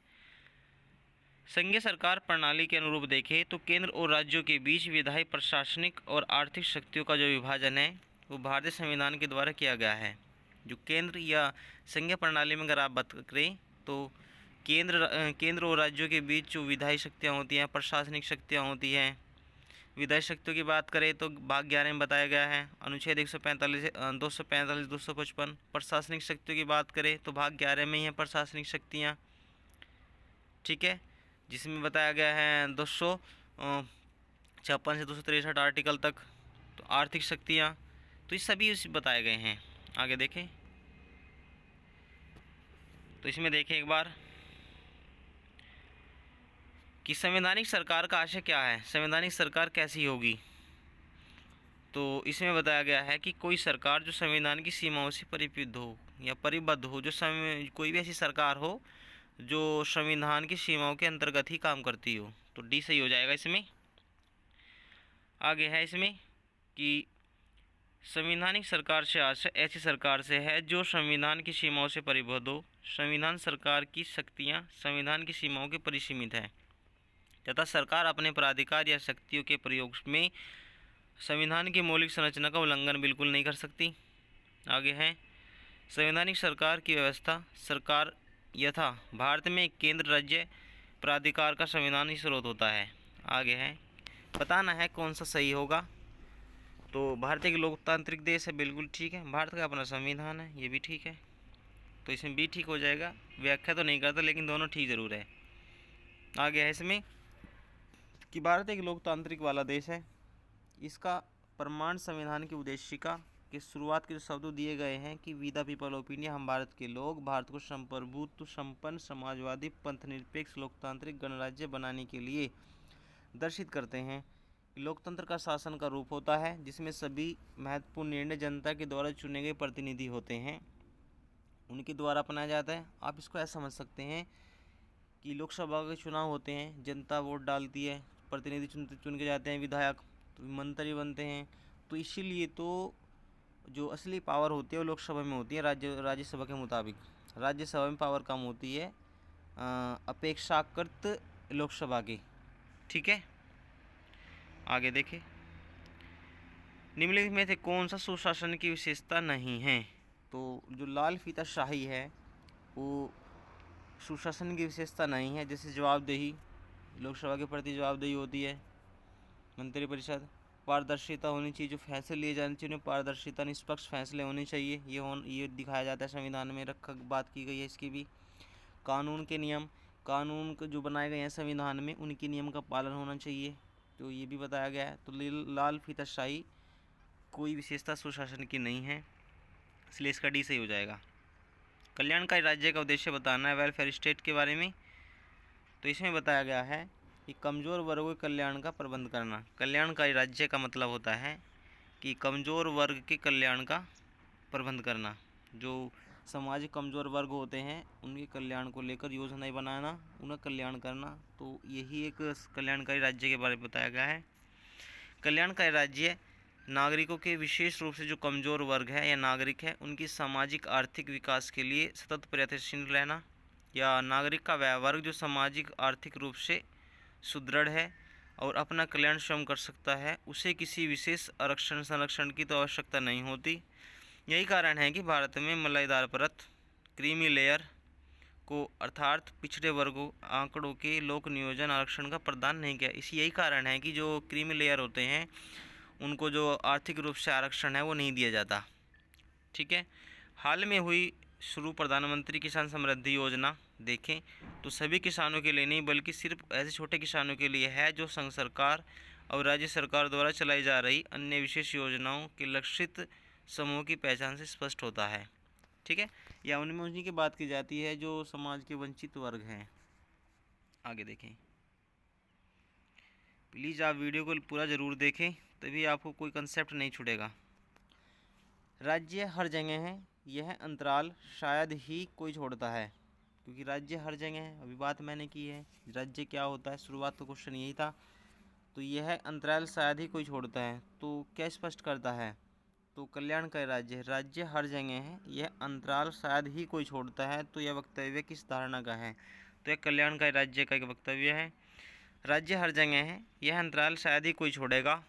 S1: संघीय सरकार प्रणाली के अनुरूप देखें तो केंद्र और राज्यों के बीच विधायी प्रशासनिक और आर्थिक शक्तियों का जो विभाजन है वो भारतीय संविधान के द्वारा किया गया है। जो केंद्र या संघीय प्रणाली में अगर आप बात करें तो केंद्र और राज्यों के बीच जो विधायी शक्तियाँ होती हैं, प्रशासनिक शक्तियाँ होती हैं। विधायी शक्तियों की बात करें तो भाग 11 में बताया गया है, अनुच्छेद 145 245 255। प्रशासनिक शक्तियों की बात करें तो भाग 11 में ही है प्रशासनिक शक्तियाँ, ठीक है, जिसमें बताया गया है 256 से 263 आर्टिकल तक। तो आर्थिक शक्तियाँ, तो ये सभी उसी बताए गए हैं। आगे देखें, तो इसमें देखें एक बार कि संवैधानिक सरकार का आशय क्या है, संवैधानिक सरकार कैसी होगी। तो इसमें बताया गया है कि कोई सरकार जो संविधान की सीमाओं से परिबद्ध हो या परिबद्ध हो, जो कोई भी ऐसी सरकार हो जो संविधान की सीमाओं के अंतर्गत ही काम करती हो। तो डी सही हो जाएगा इसमें। आगे है इसमें कि संवैधानिक सरकार से आशय ऐसी सरकार से है जो संविधान की सीमाओं से परिबद्ध हो। संविधान सरकार की शक्तियाँ संविधान की सीमाओं के परिसीमित है तथा सरकार अपने प्राधिकार या शक्तियों के प्रयोग में संविधान की मौलिक संरचना का उल्लंघन बिल्कुल नहीं कर सकती। आगे है संवैधानिक सरकार की व्यवस्था, सरकार यथा भारत में केंद्र राज्य प्राधिकार का संविधान ही स्रोत होता है। आगे है बताना है कौन सा सही होगा। तो भारत एक लोकतांत्रिक देश है, बिल्कुल ठीक है। भारत का अपना संविधान है, ये भी ठीक है, तो इसमें भी ठीक हो जाएगा। व्याख्या तो नहीं करता लेकिन दोनों ठीक ज़रूर है। आगे है इसमें कि भारत एक लोकतांत्रिक वाला देश है। इसका प्रमाण संविधान की उद्देशिका के शुरुआत के जो शब्द दिए गए हैं कि we the people of India, हम भारत के लोग भारत को संप्रभुत्व संपन्न समाजवादी पंथनिरपेक्ष लोकतांत्रिक गणराज्य बनाने के लिए दर्शित करते हैं। लोकतंत्र का शासन का रूप होता है जिसमें सभी महत्वपूर्ण निर्णय जनता के द्वारा चुने गए प्रतिनिधि होते हैं, उनके द्वारा अपनाया जाता है। आप इसको ऐसा समझ सकते हैं कि लोकसभा के चुनाव होते हैं, जनता वोट डालती है, प्रतिनिधि चुन के जाते हैं, विधायक तो मंत्री बनते हैं। तो इसीलिए तो जो असली पावर होती है वो लोकसभा में होती है राज्यसभा के मुताबिक। राज्यसभा में पावर कम होती है अपेक्षाकृत लोकसभा की, ठीक है। आगे देखें, निम्नलिखित में से कौन सा सुशासन की विशेषता नहीं है? तो जो लाल फीताशाही है वो सुशासन की विशेषता नहीं है। जैसे जवाबदेही, लोकसभा के प्रति जवाबदेही होती है, मंत्रिपरिषद, पारदर्शिता होनी चाहिए, जो फैसले लिए जाने चाहिए उन्हें पारदर्शिता निष्पक्ष फैसले होने चाहिए, ये दिखाया जाता है, संविधान में बात की गई है इसकी भी। कानून के नियम, कानून जो बनाए गए हैं संविधान में उनके नियम का पालन होना चाहिए, तो ये भी बताया गया है। तो लाल फीताशाही कोई विशेषता सुशासन की नहीं है, इसलिए इसका डी सही हो जाएगा। कल्याणकारी राज्य का उद्देश्य बताना है वेलफेयर स्टेट के बारे में। तो इसमें बताया गया है कि कमज़ोर वर्गों के कल्याण का प्रबंध करना। कल्याणकारी राज्य का मतलब होता है कि कमज़ोर वर्ग के कल्याण का प्रबंध करना। जो सामाजिक कमज़ोर वर्ग होते हैं उनके कल्याण को लेकर योजनाएं बनाना, उनका कल्याण करना, तो यही एक कल्याणकारी राज्य के बारे में बताया गया है। कल्याणकारी राज्य नागरिकों के विशेष रूप से जो कमज़ोर वर्ग है या नागरिक है उनकी सामाजिक आर्थिक विकास के लिए सतत प्रयत्नशील रहना, या नागरिक का वह वर्ग जो सामाजिक आर्थिक रूप से सुदृढ़ है और अपना कल्याण स्वयं कर सकता है, उसे किसी विशेष आरक्षण संरक्षण की तो आवश्यकता नहीं होती। यही कारण है कि भारत में मलाईदार परत क्रीमी लेयर को अर्थात पिछड़े वर्गों आंकड़ों के लोक नियोजन आरक्षण का प्रदान नहीं किया। इसी यही कारण है कि जो क्रीमी लेयर होते हैं उनको जो आर्थिक रूप से आरक्षण है वो नहीं दिया जाता, ठीक है। हाल में हुई शुरू प्रधानमंत्री किसान समृद्धि योजना देखें तो सभी किसानों के लिए नहीं बल्कि सिर्फ ऐसे छोटे किसानों के लिए है जो संघ सरकार और राज्य सरकार द्वारा चलाई जा रही अन्य विशेष योजनाओं के लक्षित समूह की पहचान से स्पष्ट होता है, ठीक है। या उनमें उन्हीं की बात की जाती है जो समाज के वंचित वर्ग हैं। आगे देखें, प्लीज़ आप वीडियो को पूरा ज़रूर देखें तभी आपको कोई कंसेप्ट नहीं छूटेगा। राज्य हर जगह है, यह अंतराल शायद ही कोई छोड़ता है, क्योंकि राज्य हर जगह है। अभी बात मैंने की है राज्य क्या होता है, शुरुआत तो क्वेश्चन यही था। तो यह अंतराल शायद ही कोई छोड़ता है, तो क्या स्पष्ट करता है? तो कल्याणकारी राज्य, राज्य हर जगह है, यह अंतराल शायद ही कोई छोड़ता है। तो यह वक्तव्य किस धारणा का है? तो यह कल्याणकारी राज्य का एक वक्तव्य है। राज्य हर जगह है, यह अंतराल शायद ही कोई छोड़ेगा।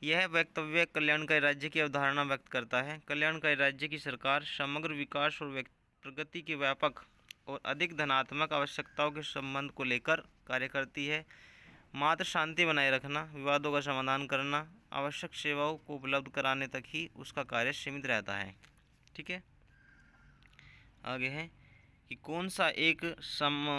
S1: यह वक्तव्य कल्याणकारी राज्य की अवधारणा व्यक्त करता है। कल्याणकारी राज्य की सरकार समग्र विकास और प्रगति के व्यापक और अधिक धनात्मक आवश्यकताओं के संबंध को लेकर कार्य करती है। मात्र शांति बनाए रखना, विवादों का समाधान करना, आवश्यक सेवाओं को उपलब्ध कराने तक ही उसका कार्य सीमित रहता है, ठीक है। आगे है कि कौन सा एक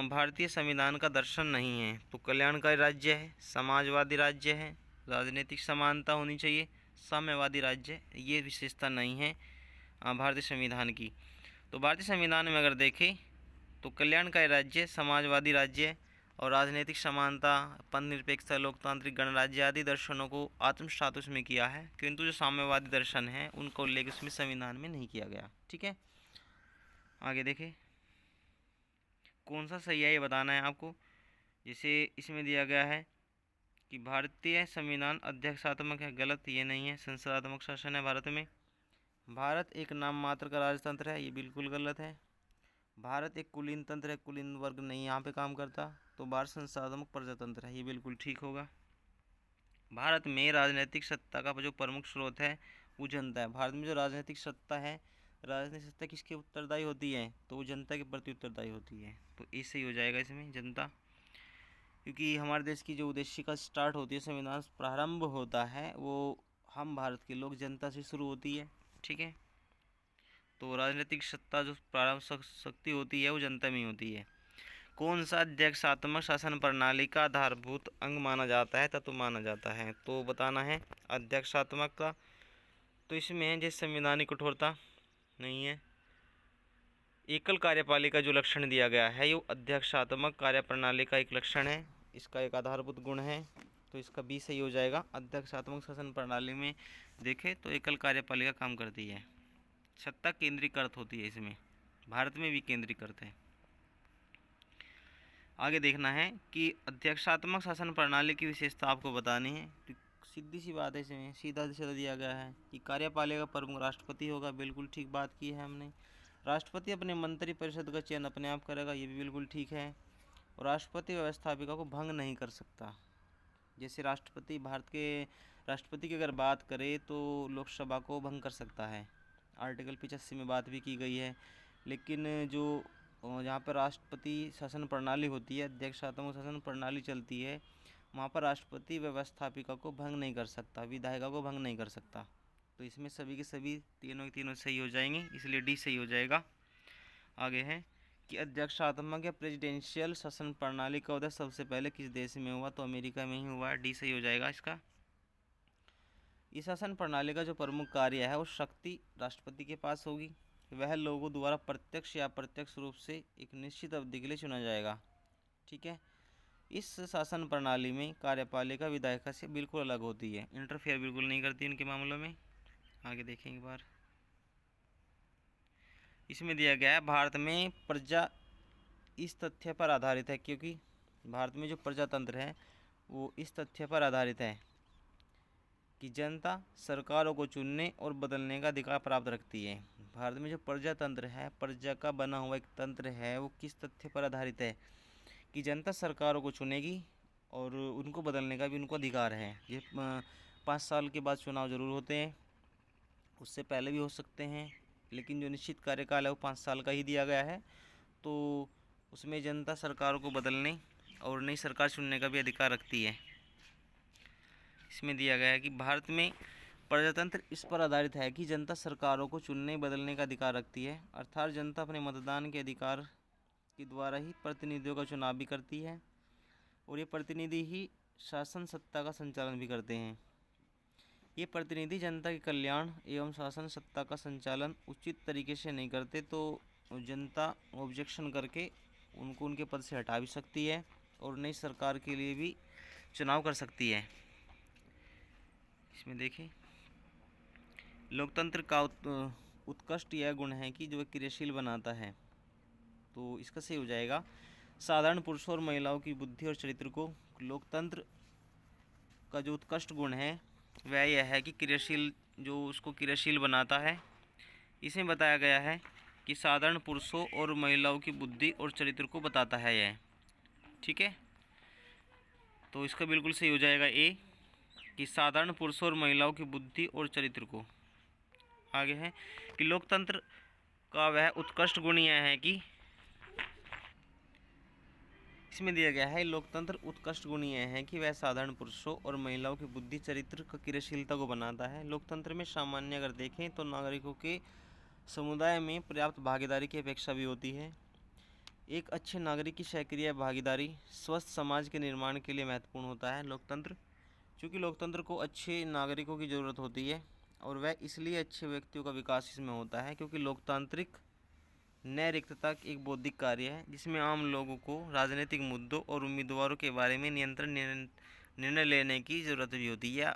S1: भारतीय संविधान का दर्शन नहीं है? तो कल्याणकारी राज्य है, समाजवादी राज्य है, राजनीतिक समानता होनी चाहिए, साम्यवादी राज्य, ये विशेषता नहीं है भारतीय संविधान की। तो भारतीय संविधान में अगर देखें तो कल्याणकारी राज्य, समाजवादी राज्य और राजनीतिक समानता, पंथनिरपेक्षता, लोकतांत्रिक गणराज्य आदि दर्शनों को आत्मसात उसमें किया है, किंतु जो साम्यवादी दर्शन है उनको उल्लेख उसमें संविधान में नहीं किया गया, ठीक है। आगे देखें, कौन सा सही है ये बताना है आपको। जैसे इसमें दिया गया है कि भारतीय संविधान अध्यक्षात्मक है, गलत, ये नहीं है, संसदात्मक शासन है भारत में। भारत एक नाम मात्र का राजतंत्र है, ये बिल्कुल गलत है। भारत एक कुलीन तंत्र है, कुलीन वर्ग नहीं यहाँ पे काम करता। तो भारत संसदात्मक प्रजातंत्र है, ये बिल्कुल ठीक होगा। भारत में राजनीतिक सत्ता का जो प्रमुख स्रोत है वो जनता है। भारत में जो राजनीतिक सत्ता है, राजनीतिक सत्ता किसके उत्तरदायी होती है? तो वो जनता के प्रति उत्तरदायी होती है। तो इससे ही हो जाएगा इसमें जनता, क्योंकि हमारे देश की जो उद्देशिका स्टार्ट होती है, संविधान प्रारंभ होता है वो हम भारत के लोग जनता से शुरू होती है, ठीक है। तो राजनीतिक सत्ता जो प्रारंभ शक्ति होती है वो जनता में ही होती है। कौन सा अध्यक्षात्मक शासन प्रणाली का आधारभूत अंग माना जाता है, तत्व माना जाता है? तो बताना है अध्यक्षात्मक का। तो इसमें है जैसे संवैधानिक कठोरता नहीं है। एकल कार्यपालिका जो लक्षण दिया गया है ये अध्यक्षात्मक कार्यप्रणाली का एक लक्षण है, इसका एक आधारभूत गुण है। तो इसका बी सही हो जाएगा। अध्यक्षात्मक शासन प्रणाली में देखें तो एकल कार्यपालिका काम करती है, सत्ता केंद्रीकृत होती है, इसमें भारत में भी केंद्रीकृत है। आगे देखना है कि अध्यक्षात्मक शासन प्रणाली की विशेषता आपको बतानी है। तो सीधी सी बात है, इसमें सीधा सीधा दिया गया है कि कार्यपालिका प्रमुख राष्ट्रपति होगा, बिल्कुल ठीक बात की है हमने। राष्ट्रपति अपने मंत्री परिषद का चयन अपने आप करेगा, ये भी बिल्कुल ठीक है। और राष्ट्रपति व्यवस्थापिका को भंग नहीं कर सकता। जैसे राष्ट्रपति, भारत के राष्ट्रपति की अगर बात करें तो लोकसभा को भंग कर सकता है, आर्टिकल 85 में बात भी की गई है। लेकिन जो जहाँ पर राष्ट्रपति शासन प्रणाली होती है, अध्यक्षात्मक शासन प्रणाली चलती है, वहाँ पर राष्ट्रपति व्यवस्थापिका को भंग नहीं कर सकता, विधायिका को भंग नहीं कर सकता। तो इसमें सभी के सभी तीनों के तीनों सही हो जाएंगे, इसलिए डी सही हो जाएगा। आगे है कि अध्यक्षात्मक या प्रेसिडेंशियल शासन प्रणाली का उदय सबसे पहले किस देश में हुआ? तो अमेरिका में ही हुआ, डी सही हो जाएगा इसका। इस शासन प्रणाली का जो प्रमुख कार्य है वो शक्ति राष्ट्रपति के पास होगी, वह लोगों द्वारा प्रत्यक्ष या अप्रत्यक्ष रूप से एक निश्चित अवधि के लिए चुना जाएगा, ठीक है। इस शासन प्रणाली में कार्यपालिका विधायिका से बिल्कुल अलग होती है, इंटरफेयर बिल्कुल नहीं करती उनके मामलों में। आगे देखें एक बार, इसमें दिया गया है भारत में प्रजा इस तथ्य पर आधारित है, क्योंकि भारत में जो प्रजातंत्र है वो इस तथ्य पर आधारित है कि जनता सरकारों को चुनने और बदलने का अधिकार प्राप्त रखती है। भारत में जो प्रजातंत्र है, प्रजा का बना हुआ एक तंत्र है, वो किस तथ्य पर आधारित है कि जनता सरकारों को चुनेगी और उनको बदलने का भी उनको अधिकार है। ये 5 साल के बाद चुनाव ज़रूर होते हैं, उससे पहले भी हो सकते हैं, लेकिन जो निश्चित कार्यकाल है वो 5 साल का ही दिया गया है। तो उसमें जनता सरकारों को बदलने और नई सरकार चुनने का भी अधिकार रखती है। इसमें दिया गया है कि भारत में प्रजातंत्र इस पर आधारित है कि जनता सरकारों को चुनने बदलने का अधिकार रखती है, अर्थात जनता अपने मतदान के अधिकार के द्वारा ही प्रतिनिधियों का चुनाव भी करती है और ये प्रतिनिधि ही शासन सत्ता का संचालन भी करते हैं। ये प्रतिनिधि जनता के कल्याण एवं शासन सत्ता का संचालन उचित तरीके से नहीं करते तो जनता ऑब्जेक्शन करके उनको उनके पद से हटा भी सकती है और नई सरकार के लिए भी चुनाव कर सकती है। इसमें देखें, लोकतंत्र का उत्कृष्ट यह गुण है कि जो क्रियाशील बनाता है। तो इसका सही हो जाएगा साधारण पुरुषों और महिलाओं की बुद्धि और चरित्र को। लोकतंत्र का जो उत्कृष्ट गुण है वह यह है कि क्रियाशील, जो उसको क्रियाशील बनाता है। इसमें बताया गया है कि साधारण पुरुषों और महिलाओं की बुद्धि और चरित्र को बताता है यह, ठीक है। तो इसका बिल्कुल सही हो जाएगा ए, कि साधारण पुरुषों और महिलाओं की बुद्धि और चरित्र को। आगे है कि लोकतंत्र का वह उत्कृष्ट गुण यह है कि, इसमें दिया गया है लोकतंत्र उत्कृष्ट गुण यह है कि वह साधारण पुरुषों और महिलाओं की बुद्धि चरित्र का क्रियाशीलता को बनाता है। लोकतंत्र में सामान्य अगर देखें तो नागरिकों के समुदाय में पर्याप्त भागीदारी की अपेक्षा भी होती है। एक अच्छे नागरिक की सक्रिय भागीदारी स्वस्थ समाज के निर्माण के लिए महत्वपूर्ण होता है लोकतंत्र, क्योंकि लोकतंत्र को अच्छे नागरिकों की ज़रूरत होती है और वह इसलिए अच्छे व्यक्तियों का विकास इसमें होता है क्योंकि लोकतांत्रिक न्यायिकता एक बौद्धिक कार्य है जिसमें आम लोगों को राजनीतिक मुद्दों और उम्मीदवारों के बारे में निर्णय लेने की ज़रूरत भी होती है।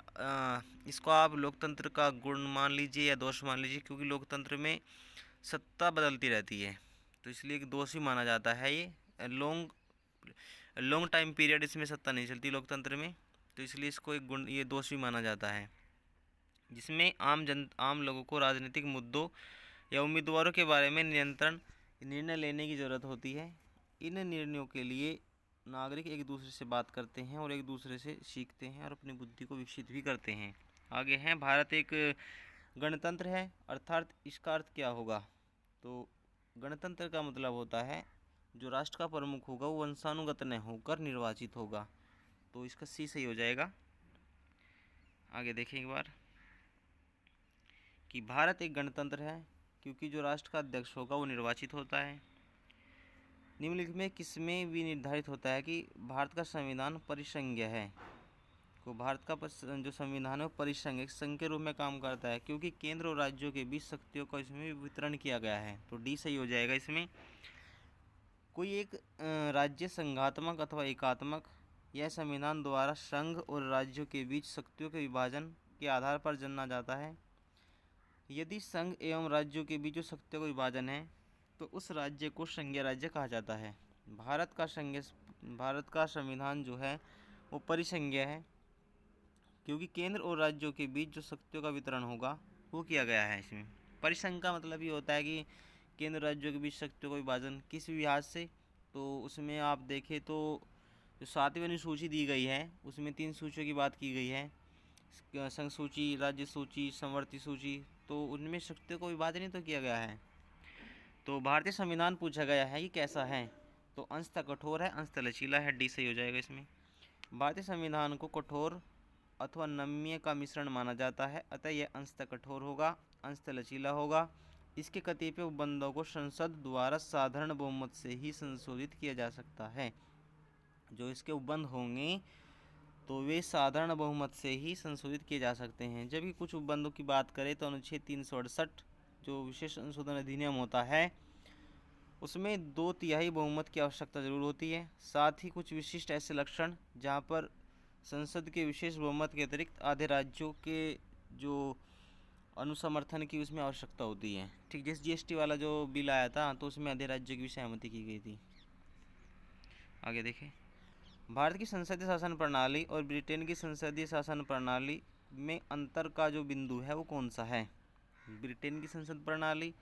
S1: इसको आप लोकतंत्र का गुण मान लीजिए या दोष मान लीजिए, क्योंकि लोकतंत्र में सत्ता बदलती रहती है तो इसलिए एक दोष ही माना जाता है। ये लॉन्ग टाइम पीरियड इसमें सत्ता नहीं चलती लोकतंत्र में, तो इसलिए इसको एक गुण, ये दोष भी माना जाता है जिसमें आम लोगों को राजनीतिक मुद्दों या उम्मीदवारों के बारे में निर्णय लेने की ज़रूरत होती है। इन निर्णयों के लिए नागरिक एक दूसरे से बात करते हैं और एक दूसरे से सीखते हैं और अपनी बुद्धि को विकसित भी करते हैं। आगे हैं, भारत एक गणतंत्र है, अर्थात इसका अर्थ क्या होगा? तो गणतंत्र का मतलब होता है जो राष्ट्र का प्रमुख होगा वो वंशानुगत न होकर निर्वाचित होगा। तो इसका सी सही हो जाएगा। आगे देखें एक बार, कि भारत एक गणतंत्र है क्योंकि जो राष्ट्र का अध्यक्ष होगा वो निर्वाचित होता है। निम्नलिखित में किसमें भी निर्धारित होता है कि भारत का संविधान परिसंघीय है। तो भारत का जो संविधान है वो परिसंघ एक संघ के रूप में काम करता है क्योंकि केंद्र और राज्यों के बीच शक्तियों का इसमें वितरण किया गया है। तो डी सही हो जाएगा इसमें। कोई एक राज्य संघात्मक अथवा एकात्मक, यह संविधान द्वारा संघ और राज्यों के बीच शक्तियों के विभाजन के आधार पर जाना जाता है। यदि संघ एवं राज्यों के बीच जो शक्तियों का विभाजन है तो उस राज्य को संघीय राज्य कहा जाता है। भारत का संविधान जो है वो परिसंघीय है क्योंकि केंद्र और राज्यों के बीच जो शक्तियों का वितरण होगा वो किया गया है। इसमें परिसंघ का मतलब ये होता है कि केंद्र राज्यों के बीच शक्तियों का विभाजन किस भी लिहाज से। तो उसमें आप देखें तो जो 7वीं अनुसूची दी गई है उसमें 3 सूचियों की बात की गई है, संघ सूची, राज्य सूची, समवर्ती सूची। तो उनमें शक्तियों को विभाजन ही तो किया गया है। तो भारतीय संविधान पूछा गया है कि कैसा है, तो अंशतः कठोर है, अंशतः लचीला है। डी सही हो जाएगा इसमें। भारतीय संविधान को कठोर अथवा नम्य का मिश्रण माना जाता है, अतः यह अंशतः कठोर होगा, अंशतः लचीला होगा। इसके कतिपय उपबंधों को संसद द्वारा साधारण बहुमत से ही संशोधित किया जा सकता है। जो इसके उपबंध होंगे तो वे साधारण बहुमत से ही संशोधित किए जा सकते हैं। जबकि कुछ उपबंधों की बात करें तो अनुच्छेद 368 जो विशेष संशोधन अधिनियम होता है उसमें 2/3 बहुमत की आवश्यकता जरूर होती है। साथ ही कुछ विशिष्ट ऐसे लक्षण जहां पर संसद के विशेष बहुमत के अतिरिक्त आधे राज्यों के जो अनुसमर्थन की उसमें आवश्यकता होती है। ठीक, जैसे जीएसटी वाला जो बिल आया था तो उसमें आधे राज्यों की भी सहमति की गई थी। आगे देखें, भारत की संसदीय शासन प्रणाली और ब्रिटेन की संसदीय शासन प्रणाली में अंतर का जो बिंदु है वो कौन सा है। ब्रिटेन की संसद प्रणाली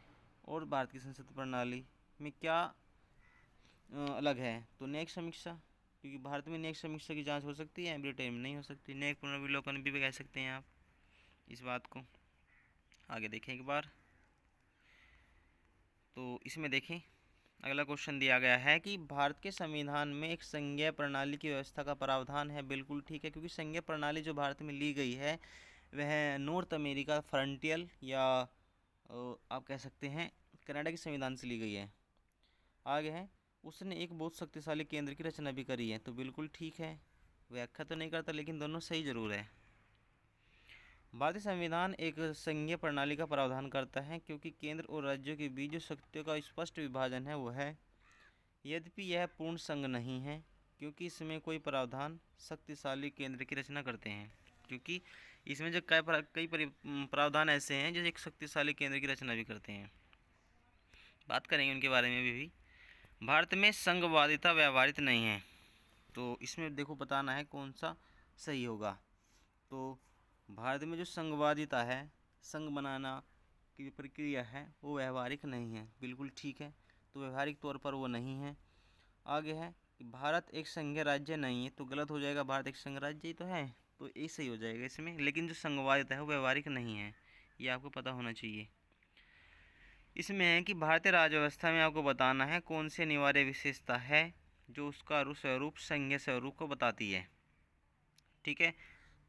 S1: और भारत की संसद प्रणाली में क्या अलग है, तो न्यायिक समीक्षा, क्योंकि भारत में न्यायिक समीक्षा की जांच हो सकती है, ब्रिटेन में नहीं हो सकती। न्यायिक पुनर्विलोकन भी कह सकते हैं आप इस बात को। आगे देखें एक बार, तो इसमें देखें अगला क्वेश्चन दिया गया है कि भारत के संविधान में एक संघीय प्रणाली की व्यवस्था का प्रावधान है। बिल्कुल ठीक है, क्योंकि संघीय प्रणाली जो भारत में ली गई है वह नॉर्थ अमेरिका फ्रंटियल या आप कह सकते हैं कनाडा के संविधान से ली गई है। आगे है, उसने एक बहुत शक्तिशाली केंद्र की रचना भी करी है। तो बिल्कुल ठीक है, व्याख्या तो नहीं करता लेकिन दोनों सही जरूर है। भारतीय संविधान एक संघीय प्रणाली का प्रावधान करता है क्योंकि केंद्र और राज्यों के बीच जो शक्तियों का स्पष्ट विभाजन है वो है। यद्यपि यह पूर्ण संघ नहीं है क्योंकि इसमें कोई प्रावधान शक्तिशाली केंद्र की रचना करते हैं, क्योंकि इसमें जो कई प्रावधान ऐसे हैं जो एक शक्तिशाली केंद्र की रचना भी करते हैं। बात करेंगे उनके बारे में भी। भारत में संघवादिता व्यवहारित नहीं है, तो इसमें देखो बताना है कौन सा सही होगा। तो भारत में जो संघवादिता है, संघ बनाना की प्रक्रिया है वो व्यवहारिक नहीं है। बिल्कुल ठीक है, तो व्यवहारिक तौर पर वो नहीं है। आगे है कि भारत एक संघीय राज्य नहीं है, तो गलत हो जाएगा, भारत एक संघ राज्य ही तो है, तो ये सही हो जाएगा इसमें। लेकिन जो संघवादिता है वो व्यवहारिक नहीं है, ये आपको पता होना चाहिए। इसमें है कि भारतीय राज्य व्यवस्था में आपको बताना है कौन सी अनिवार्य विशेषता है जो उसका स्वरूप संघीय स्वरूप को बताती है। ठीक है,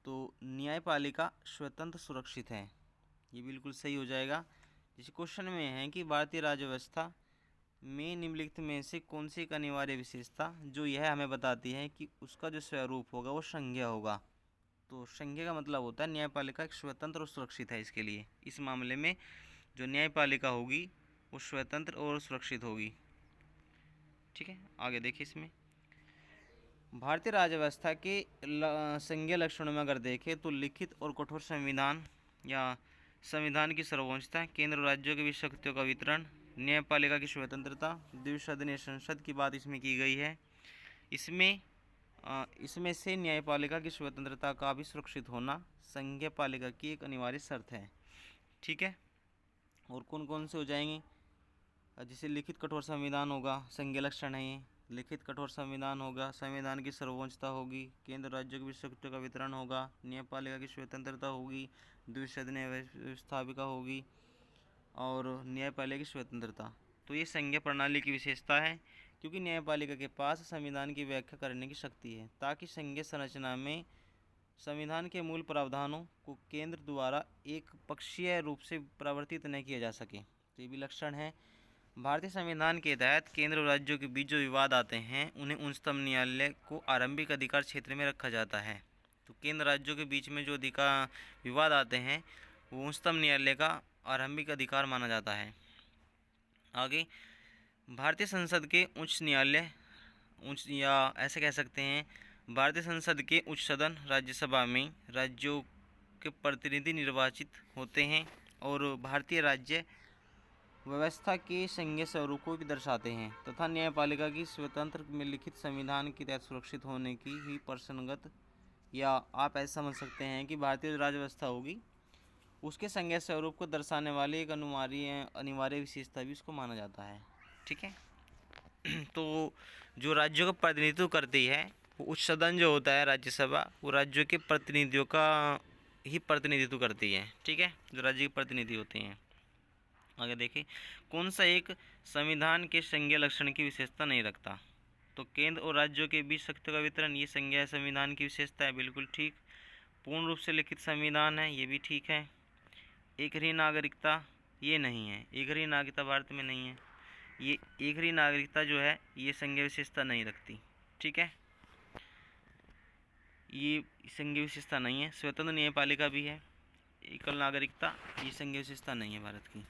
S1: तो न्यायपालिका स्वतंत्र सुरक्षित है, ये बिल्कुल सही हो जाएगा। जिस क्वेश्चन में है कि भारतीय राज्य व्यवस्था में निम्नलिखित में से कौन सी एक अनिवार्य विशेषता जो यह हमें बताती है कि उसका जो स्वरूप होगा वो संघीय होगा। तो संघीय का मतलब होता है न्यायपालिका एक स्वतंत्र और सुरक्षित है। इसके लिए इस मामले में जो न्यायपालिका होगी वो स्वतंत्र और सुरक्षित होगी। ठीक है, आगे देखिए, इसमें भारतीय राज्य व्यवस्था के संघीय लक्षणों में अगर देखें तो लिखित और कठोर संविधान या संविधान की सर्वोच्चता, केंद्र और राज्यों के बीच शक्तियों का वितरण, न्यायपालिका की स्वतंत्रता, द्विसदनीय संसद की बात इसमें की गई है। इसमें से न्यायपालिका की स्वतंत्रता का भी सुरक्षित होना संघीय पालिका की एक अनिवार्य शर्त है। ठीक है, और कौन कौन से हो जाएंगे, जैसे लिखित कठोर संविधान होगा, संघीय लक्षण है ये। लिखित कठोर संविधान होगा, संविधान की सर्वोच्चता होगी, केंद्र राज्यों के बीच शक्तियों का वितरण होगा, न्यायपालिका की स्वतंत्रता होगी, द्विसदनीय व्यवस्थापिका होगी और न्यायपालिका की स्वतंत्रता। तो ये संघीय प्रणाली की विशेषता है क्योंकि न्यायपालिका के पास संविधान की व्याख्या करने की शक्ति है ताकि संघीय संरचना में संविधान के मूल प्रावधानों को केंद्र द्वारा एक पक्षीय रूप से प्रवर्तित न किया जा सके। तो ये भी लक्षण है। भारतीय संविधान के तहत केंद्र और राज्यों के बीच जो विवाद आते हैं उन्हें उच्चतम न्यायालय को आरंभिक अधिकार क्षेत्र में रखा जाता है। तो केंद्र राज्यों के बीच में जो विवाद आते हैं वो उच्चतम न्यायालय का आरंभिक अधिकार माना जाता है। आगे, भारतीय संसद के उच्च न्यायालय या ऐसे कह सकते हैं भारतीय संसद के उच्च सदन राज्यसभा में राज्यों के प्रतिनिधि निर्वाचित होते हैं और भारतीय राज्य व्यवस्था के संघीय स्वरूप को भी दर्शाते हैं तथा न्यायपालिका की स्वतंत्र में लिखित संविधान के तहत सुरक्षित होने की ही प्रसंगत, या आप ऐसा समझ सकते हैं कि भारतीय राज्य व्यवस्था होगी उसके संघीय स्वरूप को दर्शाने वाली एक अनिवार्य विशेषता भी उसको माना जाता है। ठीक है। तो जो राज्यों का प्रतिनिधित्व करती है वो उच्च सदन जो होता है राज्यसभा, वो राज्यों के प्रतिनिधियों का ही प्रतिनिधित्व करती है। ठीक है, जो राज्य के प्रतिनिधि होते हैं। आगे देखिए, कौन सा एक संविधान के संघीय लक्षण की विशेषता नहीं रखता? तो केंद्र और राज्यों के बीच शक्तियों का वितरण, ये संघीय संविधान की विशेषता है। बिल्कुल ठीक। पूर्ण रूप से लिखित संविधान है, ये भी ठीक है। एक ही नागरिकता, ये नहीं है। एक ही नागरिकता भारत में नहीं है। ये एक ही नागरिकता जो है ये संघीय विशेषता नहीं रखती। ठीक है, ये संघीय विशेषता नहीं है। स्वतंत्र न्यायपालिका भी है। एकल नागरिकता, ये संघीय विशेषता नहीं है भारत की।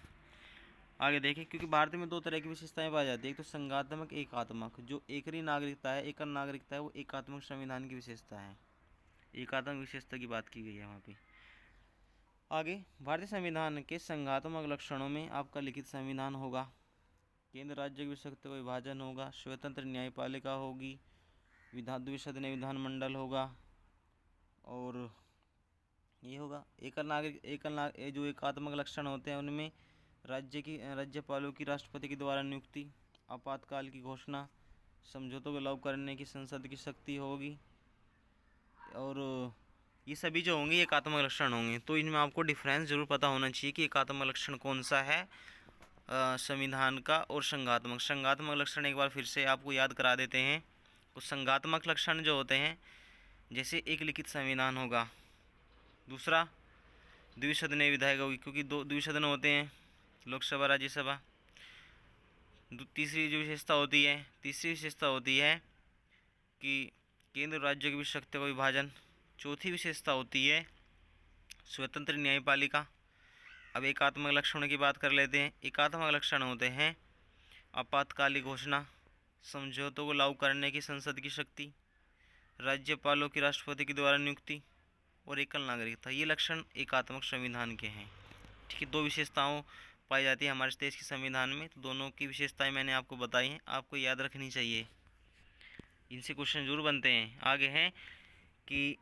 S1: आगे देखें, क्योंकि भारत में दो तरह की विशेषताएं पाई जाती है, एक तो संघात्मक, एकात्मक। जो एकरी नागरिकता है, एकल नागरिकता है, वो एकात्मक संविधान की विशेषता है। एकात्मक विशेषता की बात की गई है वहाँ पे। आगे, भारतीय संविधान के संघात्मक लक्षणों में आपका लिखित संविधान होगा, केंद्र राज्य की शक्ति का विभाजन होगा, स्वतंत्र न्यायपालिका होगी, द्विसदनीय विधानमंडल होगा, और ये होगा जो एकात्मक लक्षण होते हैं उनमें राज्यपालों की राष्ट्रपति के द्वारा नियुक्ति, आपातकाल की घोषणा, समझौतों को लागू करने की संसद की शक्ति होगी, और ये सभी जो होंगे एकात्मक लक्षण होंगे। तो इनमें आपको डिफरेंस जरूर पता होना चाहिए कि एकात्मक लक्षण कौन सा है संविधान का और संघात्मक लक्षण एक बार फिर से आपको याद करा देते हैं। कुछ संघात्मक लक्षण जो होते हैं, जैसे एक लिखित संविधान होगा, दूसरा द्विसदनीय विधायक होगी, क्योंकि दो द्विसदन होते हैं, लोकसभा राज्यसभा। तीसरी विशेषता होती है कि केंद्र राज्यों के बीच शक्तियों का विभाजन। चौथी विशेषता होती है स्वतंत्र न्यायपालिका। अब एकात्मक लक्षणों की बात कर लेते हैं। एकात्मक लक्षण होते हैं आपातकालिक घोषणा, समझौतों को लागू करने की संसद की शक्ति, राज्यपालों की राष्ट्रपति के द्वारा नियुक्ति, और एकल नागरिकता। ये लक्षण एकात्मक संविधान के हैं। ठीक है, दो विशेषताओं पाई जाती है हमारे देश के संविधान में। तो दोनों की विशेषताएं मैंने आपको बताई हैं, आपको याद रखनी चाहिए, इनसे क्वेश्चन जरूर बनते हैं। आगे हैं कि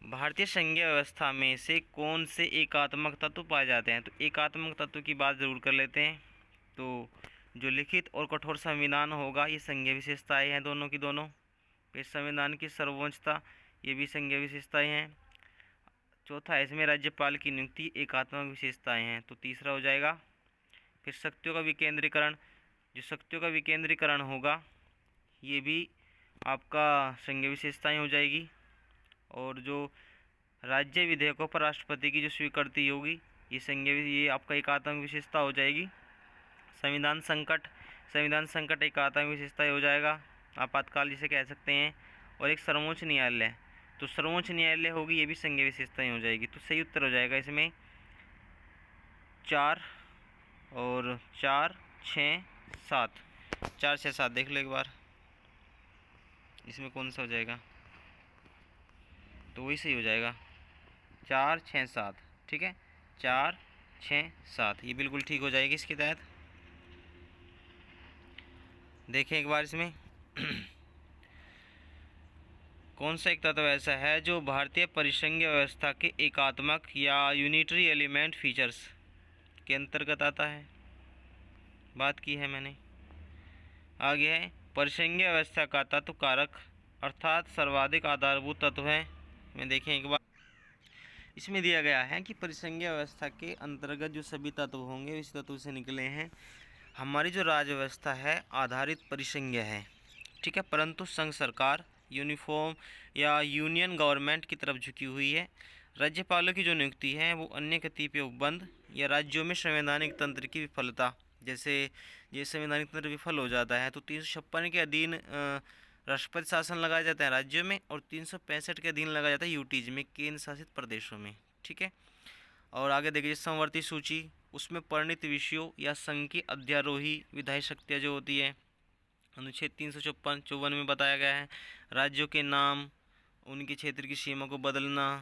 S1: भारतीय संघीय व्यवस्था में से कौन से एकात्मक तत्व पाए जाते हैं? तो एकात्मक तत्व की बात जरूर कर लेते हैं। तो जो लिखित और कठोर संविधान होगा, ये संघीय विशेषताएं हैं दोनों की दोनों। फिर संविधान की सर्वोच्चता, ये भी संघीय विशेषताएं हैं। चौथा है इसमें राज्यपाल की नियुक्ति, एकात्मक विशेषताएं हैं। तो तीसरा हो जाएगा। फिर शक्तियों का विकेंद्रीकरण, जो शक्तियों का विकेंद्रीकरण होगा ये भी आपका संघीय विशेषताएं हो जाएगी। और जो राज्य विधेयकों पर राष्ट्रपति की जो स्वीकृति होगी, ये आपका एकात्मक विशेषता हो जाएगी। संविधान संकट एकात्मक विशेषता हो जाएगा, आपातकाल जिसे कह सकते हैं। और एक सर्वोच्च न्यायालय, तो सर्वोच्च न्यायालय होगी, ये भी संघीय विशेषताएं हो जाएगी। तो सही उत्तर हो जाएगा इसमें 4 और 4, 6, 7। 4, 6, 7 देख लो एक बार, इसमें कौन सा हो जाएगा? तो वही सही हो जाएगा, 4, 6, 7। ठीक है, 4, 6, 7 ये बिल्कुल ठीक हो जाएगी इसके तहत। देखें एक बार इसमें कौन सा एक तत्व ऐसा है जो भारतीय परिसंघीय व्यवस्था के एकात्मक या यूनिटरी एलिमेंट फीचर्स के अंतर्गत आता है? बात की है मैंने। आगे है परिसंघीय व्यवस्था का तत्व कारक, अर्थात सर्वाधिक आधारभूत तत्व है। मैं देखें एक बार, इसमें दिया गया है कि परिसंघीय व्यवस्था के अंतर्गत जो सभी तत्व होंगे इस तत्व से निकले हैं। हमारी जो राज्य व्यवस्था है आधारित परिसंघीय है, ठीक है, परंतु संघ सरकार यूनिफॉर्म या यूनियन गवर्नमेंट की तरफ झुकी हुई है। राज्यपालों की जो नियुक्ति है वो अन्य कतिपय उपबंध या राज्यों में संवैधानिक तंत्र की विफलता, जैसे ये संवैधानिक तंत्र विफल हो जाता है तो 356 के अधीन राष्ट्रपति शासन लगाया जाता है राज्यों में, और 365 के अधीन लगाया जाता है यूटीज में, केंद्र शासित प्रदेशों में। ठीक है, और आगे देखिए समवर्ती सूची, उसमें परिणित विषयों या संघ की अध्यारोही विधायी शक्तियाँ जो होती है, अनुच्छेद 354 में बताया गया है। राज्यों के नाम, उनके क्षेत्र की सीमा को बदलना,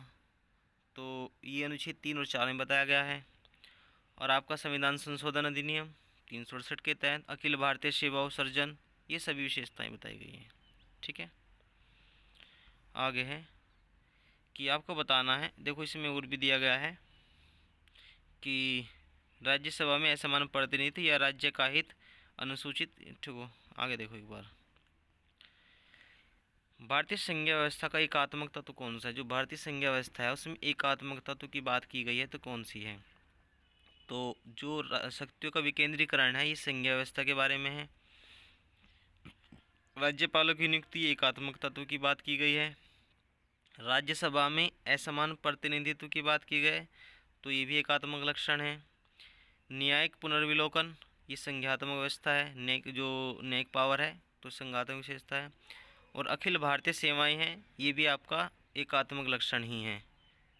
S1: तो ये अनुच्छेद 3 और 4 में बताया गया है। और आपका संविधान संशोधन अधिनियम 368 के तहत अखिल भारतीय सेवा सर्जन, ये सभी विशेषताएं बताई गई हैं। ठीक है, आगे है कि आपको बताना है, देखो इसमें और भी दिया गया है कि राज्यसभा में असमान प्रतिनिधि या राज्य का हित अनुसूचित, ठीक हो। आगे देखो एक बार, भारतीय संघीय व्यवस्था का एकात्मक तत्व कौन सा है? जो भारतीय संघीय व्यवस्था है उसमें एकात्मक तत्व की बात की गई है तो कौन सी है? तो जो शक्तियों का विकेंद्रीकरण है ये संघीय व्यवस्था के बारे में है। राज्यपालों की नियुक्ति एकात्मक तत्व की बात की गई है। राज्यसभा में असमान प्रतिनिधित्व की बात की गई तो ये भी एकात्मक लक्षण है। न्यायिक पुनर्विलोकन ये संघात्मक व्यवस्था है, न्यायिक पावर है तो संघात्मक विशेषता है। और अखिल भारतीय सेवाएं हैं ये भी आपका एकात्मक लक्षण ही है।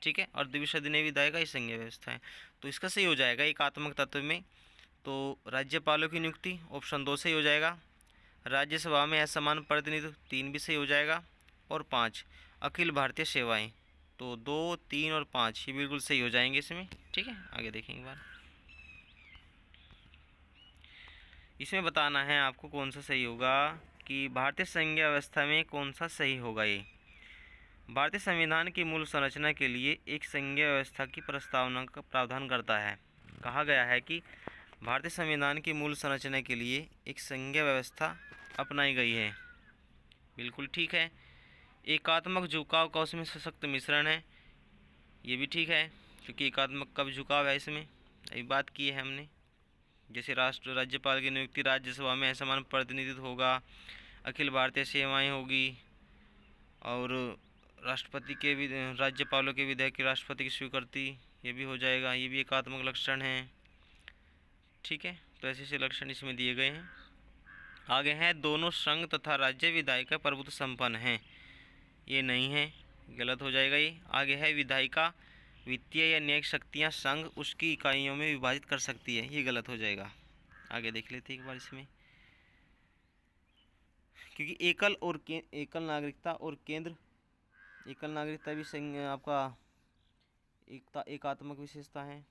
S1: ठीक है, और द्विसदनीय विधायी का ये संघीय व्यवस्था है। तो इसका सही हो जाएगा एकात्मक तत्व में, तो राज्यपालों की नियुक्ति ऑप्शन 2 सही हो जाएगा। राज्यसभा में असमान प्रतिनिधित्व 3 भी सही हो जाएगा। और 5 अखिल भारतीय सेवाएं, तो 2, 3 और 5 ये बिल्कुल सही हो जाएंगे इसमें। ठीक है, आगे देखेंगे एक बार, इसमें बताना है आपको कौन सा सही होगा कि भारतीय संघीय व्यवस्था में कौन सा सही होगा। ये भारतीय संविधान की मूल संरचना के लिए एक संघीय व्यवस्था की प्रस्तावना का प्रावधान करता है। कहा गया है कि भारतीय संविधान की मूल संरचना के लिए एक संघीय व्यवस्था अपनाई गई है, बिल्कुल ठीक है। एकात्मक झुकाव का उसमें सशक्त मिश्रण है, ये भी ठीक है क्योंकि एकात्मक का भी झुकाव है इसमें, अभी बात की है हमने। जैसे राज्यपाल की नियुक्ति राज्यसभा में असमान प्रतिनिधित्व होगा, अखिल भारतीय सेवाएं होगी, और राष्ट्रपति के भी राज्यपालों के विधेयक की राष्ट्रपति की स्वीकृति ये भी हो जाएगा, ये भी एकात्मक लक्षण है। ठीक है, तो ऐसे ऐसे लक्षण इसमें दिए गए हैं। आगे हैं दोनों संघ तथा राज्य विधायिका प्रभुत्व संपन्न हैं, ये नहीं है, गलत हो जाएगा ये। आगे है विधायिका वित्तीय या न्यायिक शक्तियाँ संघ उसकी इकाइयों में विभाजित कर सकती है, ये गलत हो जाएगा। आगे देख लेते हैं एक बार इसमें, क्योंकि एकल नागरिकता और केंद्र एकल नागरिकता भी आपका एकात्मक विशेषता है।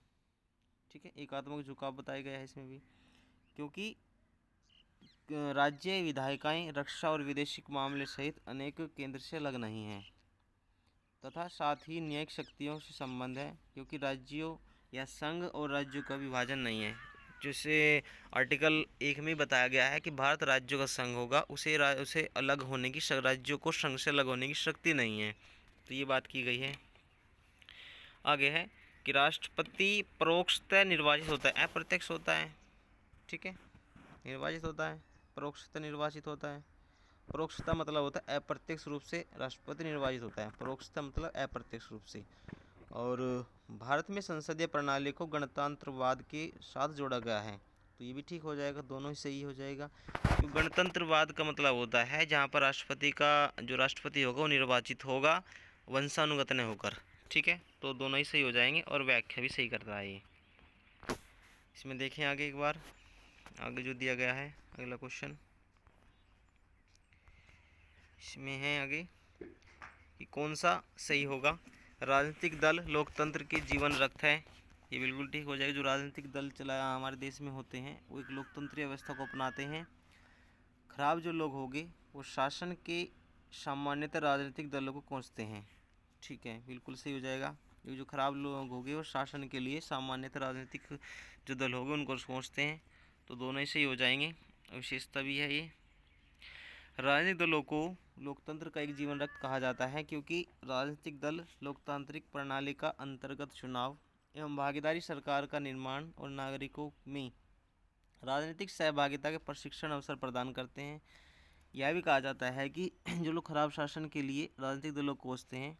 S1: ठीक है, एकात्मक झुकाव बताया गया है इसमें भी, क्योंकि राज्य विधायिकाएं रक्षा और विदेशी मामले सहित अनेक केंद्र से अलग नहीं हैं, तथा साथ ही न्यायिक शक्तियों से संबंध है, क्योंकि राज्यों या संघ और राज्यों का विभाजन नहीं है। जैसे आर्टिकल 1 में बताया गया है कि भारत राज्यों का संघ होगा, उसे अलग होने की, राज्यों को संघ से अलग होने की शक्ति नहीं है, तो ये बात की गई है। आगे है कि राष्ट्रपति परोक्षतः निर्वाचित होता है, अप्रत्यक्ष होता है। ठीक है, निर्वाचित होता है, परोक्षतः निर्वाचित होता है। परोक्षता मतलब होता है अप्रत्यक्ष रूप से राष्ट्रपति निर्वाचित होता है, परोक्षता मतलब अप्रत्यक्ष रूप से। और भारत में संसदीय प्रणाली को गणतंत्रवाद के साथ जोड़ा गया है, तो ये भी ठीक हो जाएगा, दोनों ही सही हो जाएगा। तो गणतंत्रवाद का मतलब होता है जहाँ पर जो राष्ट्रपति होगा वो निर्वाचित होगा वंशानुगत न होकर। ठीक है, तो दोनों ही सही हो जाएंगे और व्याख्या भी सही कर रहा है ये। इसमें देखें आगे एक बार, आगे जो दिया गया है अगला क्वेश्चन, इसमें है आगे कि कौन सा सही होगा। राजनीतिक दल लोकतंत्र के जीवन रक्त है, ये बिल्कुल ठीक हो जाएगा। जो राजनीतिक दल चलाया हमारे देश में होते हैं वो एक लोकतंत्रीय व्यवस्था को अपनाते हैं। खराब जो लोग होंगे वो शासन के सामान्यतः राजनीतिक दलों को कोसते हैं। ठीक है, बिल्कुल सही हो जाएगा। ये जो खराब लोग होंगे वो शासन के लिए सामान्यतः राजनीतिक जो दल होंगे उनको कोसते हैं, तो दोनों ही सही हो जाएंगे, विशेषता भी है ये। राजनीतिक दलों को लोकतंत्र का एक जीवन रक्त कहा जाता है, क्योंकि राजनीतिक दल लोकतांत्रिक प्रणाली का अंतर्गत चुनाव एवं भागीदारी सरकार का निर्माण और नागरिकों में राजनीतिक सहभागिता के प्रशिक्षण अवसर प्रदान करते हैं। यह भी कहा जाता है कि जो लोग खराब शासन के लिए राजनीतिक दलों को कोसते हैं,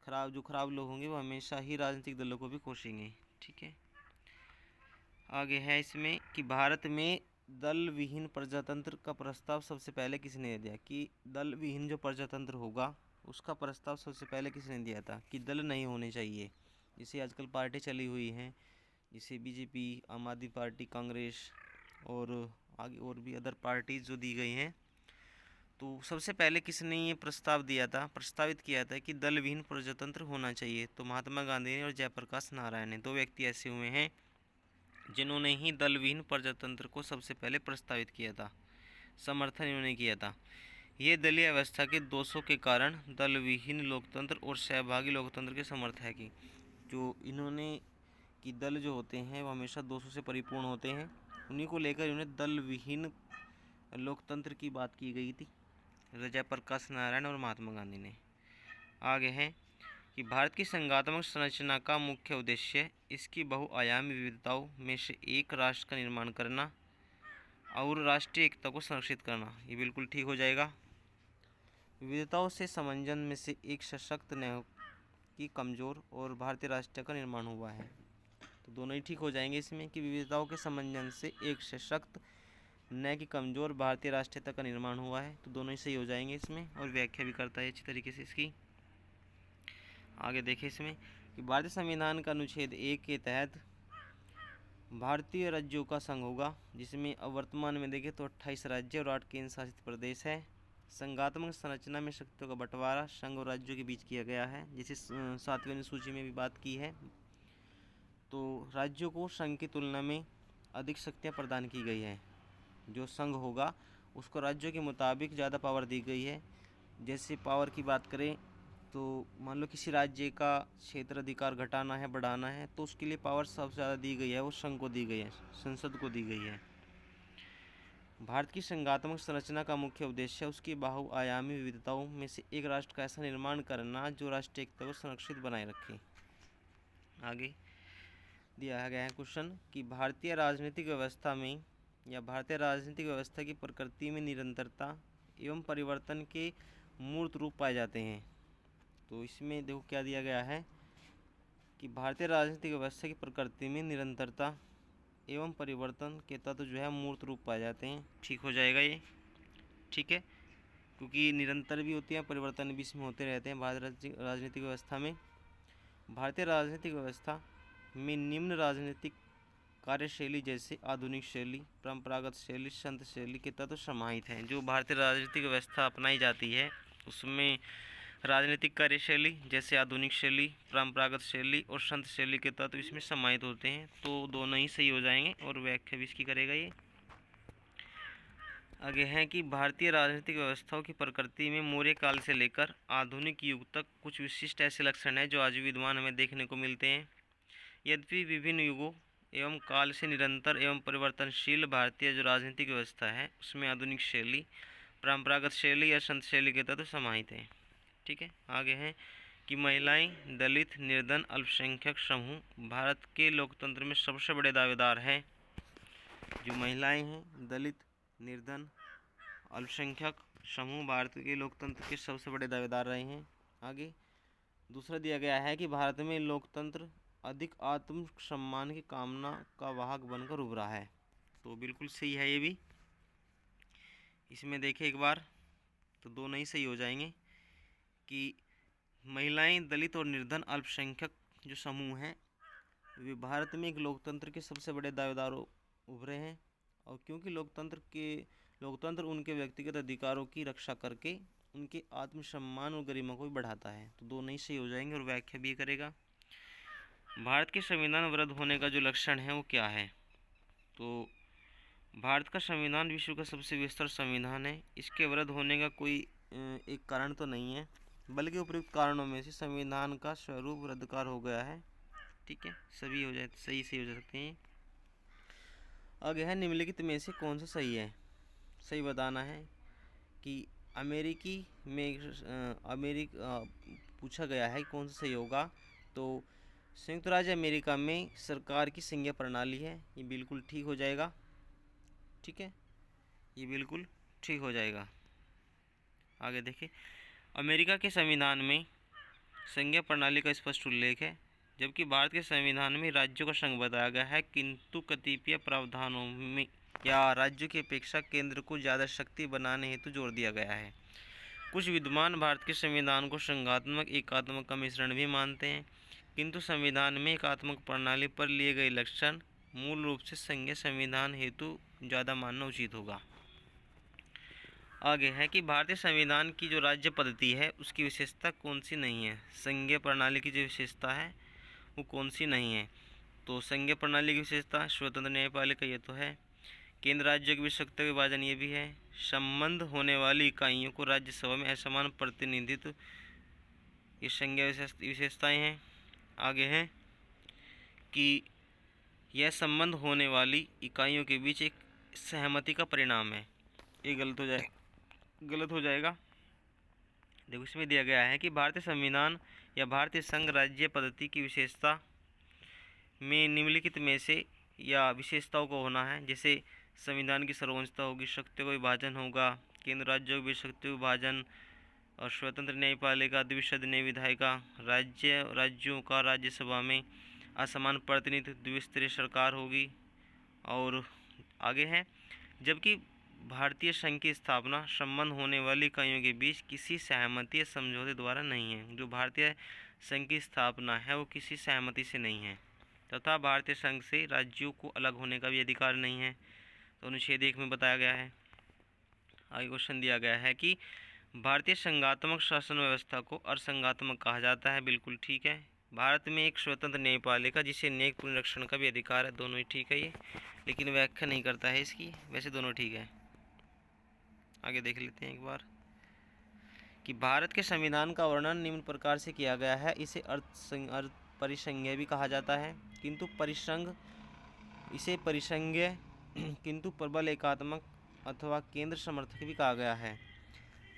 S1: जो खराब लोग होंगे वो हमेशा ही राजनीतिक दलों को भी कोसेंगे। ठीक है, आगे है इसमें कि भारत में दल विहीन प्रजातंत्र का प्रस्ताव सबसे पहले किसने दिया, कि दल विहीन जो प्रजातंत्र होगा उसका प्रस्ताव सबसे पहले किसने दिया था, कि दल नहीं होने चाहिए। जैसे आजकल पार्टी चली हुई हैं, जैसे बीजेपी, आम आदमी पार्टी, कांग्रेस और आगे और भी अदर पार्टीज जो दी गई हैं, तो सबसे पहले किसने ये प्रस्ताव दिया था, प्रस्तावित किया था कि दल विहीन प्रजातंत्र होना चाहिए, तो महात्मा गांधी ने और जयप्रकाश नारायण ने, दो व्यक्ति ऐसे हुए हैं जिन्होंने ही दल विहीन प्रजातंत्र को सबसे पहले प्रस्तावित किया था, समर्थन इन्होंने किया था। ये दलीय व्यवस्था के दोषों के कारण दल विहीन लोकतंत्र और सहभागी लोकतंत्र के समर्थ है, कि जो इन्होंने कि दल जो होते हैं वो हमेशा दोषों से परिपूर्ण होते हैं, उन्हीं को लेकर इन्होंने दल विहीन लोकतंत्र की बात की गई थी, जयप्रकाश नारायण और महात्मा गांधी ने। आगे है कि भारत की संघात्मक संरचना का मुख्य उद्देश्य इसकी बहुआयामी विविधताओं में से एक राष्ट्र का निर्माण करना और राष्ट्रीय एकता को संरक्षित करना। ये बिल्कुल ठीक हो जाएगा। विविधताओं से समंजन में से एक सशक्त न कि कमज़ोर और भारतीय राष्ट्र का निर्माण हुआ है, तो दोनों ही ठीक हो जाएंगे इसमें, कि विविधताओं के समंजन से एक सशक्त न कि कमज़ोर भारतीय राष्ट्रीयता का निर्माण हुआ है, तो दोनों ही सही हो जाएंगे इसमें, और व्याख्या भी करता है अच्छी तरीके से इसकी। आगे देखें इसमें कि भारतीय संविधान का अनुच्छेद 1 के तहत भारतीय राज्यों का संघ होगा, जिसमें अब वर्तमान में देखें तो 28 राज्य और 8 केंद्र शासित प्रदेश है। संघात्मक संरचना में शक्तियों का बंटवारा संघ और राज्यों के बीच किया गया है, जिसे 7वें अनुसूची में भी बात की है। तो राज्यों को संघ की तुलना में अधिक शक्तियाँ प्रदान की गई है, जो संघ होगा उसको राज्यों के मुताबिक ज़्यादा पावर दी गई है। जैसे पावर की बात करें तो मान लो किसी राज्य का क्षेत्र अधिकार घटाना है, बढ़ाना है, तो उसके लिए पावर सबसे ज़्यादा दी गई है वो संघ को दी गई है, संसद को दी गई है। भारत की संघात्मक संरचना का मुख्य उद्देश्य उसकी बहुआयामी विविधताओं में से एक राष्ट्र का ऐसा निर्माण करना जो राष्ट्रीय एकता को संरक्षित बनाए रखे। आगे दिया गया है क्वेश्चन कि भारतीय राजनीतिक व्यवस्था में या भारतीय राजनीतिक व्यवस्था की प्रकृति में निरंतरता एवं परिवर्तन के मूर्त रूप पाए जाते हैं। तो इसमें देखो क्या दिया गया है कि भारतीय राजनीतिक व्यवस्था की प्रकृति में निरंतरता एवं परिवर्तन के तत्व जो है मूर्त रूप पाए जाते हैं। ठीक हो जाएगा ये, ठीक है, क्योंकि निरंतर भी होती है, परिवर्तन भी इसमें होते रहते हैं भारतीय राजनीतिक व्यवस्था में। भारतीय राजनीतिक व्यवस्था में निम्न राजनीतिक कार्यशैली जैसे आधुनिक शैली, परंपरागत शैली, संत शैली के तत्व समाहित हैं। जो भारतीय राजनीतिक व्यवस्था अपनाई जाती है उसमें राजनीतिक कार्यशैली जैसे आधुनिक शैली, परंपरागत शैली और संत शैली के तत्व इसमें समाहित होते हैं, तो दोनों ही सही हो जाएंगे और व्याख्या भी इसकी करेगा ये। आगे है कि भारतीय राजनीतिक व्यवस्थाओं की प्रकृति में मौर्य काल से लेकर आधुनिक युग तक कुछ विशिष्ट ऐसे लक्षण हैं जो आज भी विद्यमान हमें देखने को मिलते हैं। यद्यपि विभिन्न युगों एवं काल से निरंतर एवं परिवर्तनशील भारतीय जो राजनीतिक व्यवस्था है उसमें आधुनिक शैली, परंपरागत शैली या संत शैली के तत्व समाहित हैं। ठीक है, आगे है कि महिलाएं, दलित, निर्धन, अल्पसंख्यक समूह भारत के लोकतंत्र में सबसे बड़े दावेदार हैं। जो महिलाएं हैं, दलित, निर्धन, अल्पसंख्यक समूह भारत के लोकतंत्र के सबसे बड़े दावेदार रहे हैं। आगे दूसरा दिया गया है कि भारत में लोकतंत्र अधिक आत्म सम्मान की कामना का वाहक बनकर उभरा है, तो बिल्कुल सही है ये भी। इसमें देखें एक बार तो दोनों ही सही हो जाएंगे कि महिलाएं, दलित और निर्धन अल्पसंख्यक जो समूह हैं वे भारत में एक लोकतंत्र के सबसे बड़े दावेदार उभरे हैं, और क्योंकि लोकतंत्र उनके व्यक्तिगत अधिकारों की रक्षा करके उनके आत्मसम्मान और गरिमा को भी बढ़ाता है, तो दोनों ही सही हो जाएंगे और व्याख्या भी करेगा। भारत के संविधान वृद्ध होने का जो लक्षण है वो क्या है, तो भारत का संविधान विश्व का सबसे विस्तृत संविधान है। इसके वृद्ध होने का कोई एक कारण तो नहीं है, बल्कि उपयुक्त कारणों में से संविधान का स्वरूप रद्दकार हो गया है। ठीक है, सभी हो जाए सही हो जा सकते हैं। आगे है निम्नलिखित में से कौन सा सही है, सही बताना है कि अमेरिकी में पूछा गया है कौन सा सही होगा, तो संयुक्त राज्य अमेरिका में सरकार की संघीय प्रणाली है, ये बिल्कुल ठीक हो जाएगा। ठीक है, ये बिल्कुल ठीक हो जाएगा। आगे देखिए, अमेरिका के संविधान में संघीय प्रणाली का स्पष्ट उल्लेख है, जबकि भारत के संविधान में राज्यों का संघ बताया गया है, किंतु कतिपय प्रावधानों में या राज्यों की अपेक्षा केंद्र को ज़्यादा शक्ति बनाने हेतु जोर दिया गया है। कुछ विद्वान भारत के संविधान को संघात्मक एकात्मक का मिश्रण भी मानते हैं, किंतु संविधान में एकात्मक प्रणाली पर लिए गए लक्षण मूल रूप से संघीय संविधान हेतु ज़्यादा मानना उचित होगा। आगे है कि भारतीय संविधान की जो राज्य पद्धति है उसकी विशेषता कौन सी नहीं है, संघीय प्रणाली की जो विशेषता है वो कौन सी नहीं है। तो संघीय प्रणाली की विशेषता स्वतंत्र न्यायपालिका ये तो है, केंद्र राज्यों की विशेषता विभाजन ये भी है, संबंध होने वाली इकाइयों को राज्यसभा में असमान प्रतिनिधित्व, ये संघीय विशेषताएं हैं। आगे है कि यह संबंध होने वाली इकाइयों के बीच एक सहमति का परिणाम है, ये गलत हो जाएगा। देखो, इसमें दिया गया है कि भारतीय संविधान या भारतीय संघ राज्य पद्धति की विशेषता में निम्नलिखित में से या विशेषताओं को होना है, जैसे संविधान की सर्वोच्चता होगी, शक्तियों का विभाजन होगा, केंद्र राज्यों के बीच शक्तियों विभाजन, और स्वतंत्र न्यायपालिका, द्विसदनीय न्याय विधायिका, राज्यों का राज्यसभा में असमान प्रतिनिधित्व, द्विस्तरीय सरकार होगी। और आगे है, जबकि भारतीय संघ की स्थापना संबंध होने वाली इकाइयों के बीच किसी सहमति या समझौते द्वारा नहीं है। जो भारतीय संघ की स्थापना है वो किसी सहमति से नहीं है, तथा भारतीय संघ से राज्यों को अलग होने का भी अधिकार नहीं है। तो अनुच्छेद 1 में बताया गया है। आगे क्वेश्चन दिया गया है कि भारतीय संघात्मक शासन व्यवस्था को असंघात्मक कहा जाता है, बिल्कुल ठीक है। भारत में एक स्वतंत्र न्यायपालिका जिसे न्यायिक पुनरीक्षण का भी अधिकार है, दोनों ही ठीक है ये, लेकिन व्याख्या नहीं करता है इसकी, वैसे दोनों ठीक है। आगे देख लेते हैं एक बार कि भारत के संविधान का वर्णन निम्न प्रकार से किया गया है, इसे अर्ध परिसंघीय भी कहा जाता है, किंतु परिसंघीय किंतु प्रबल एकात्मक अथवा केंद्र समर्थक भी कहा गया है।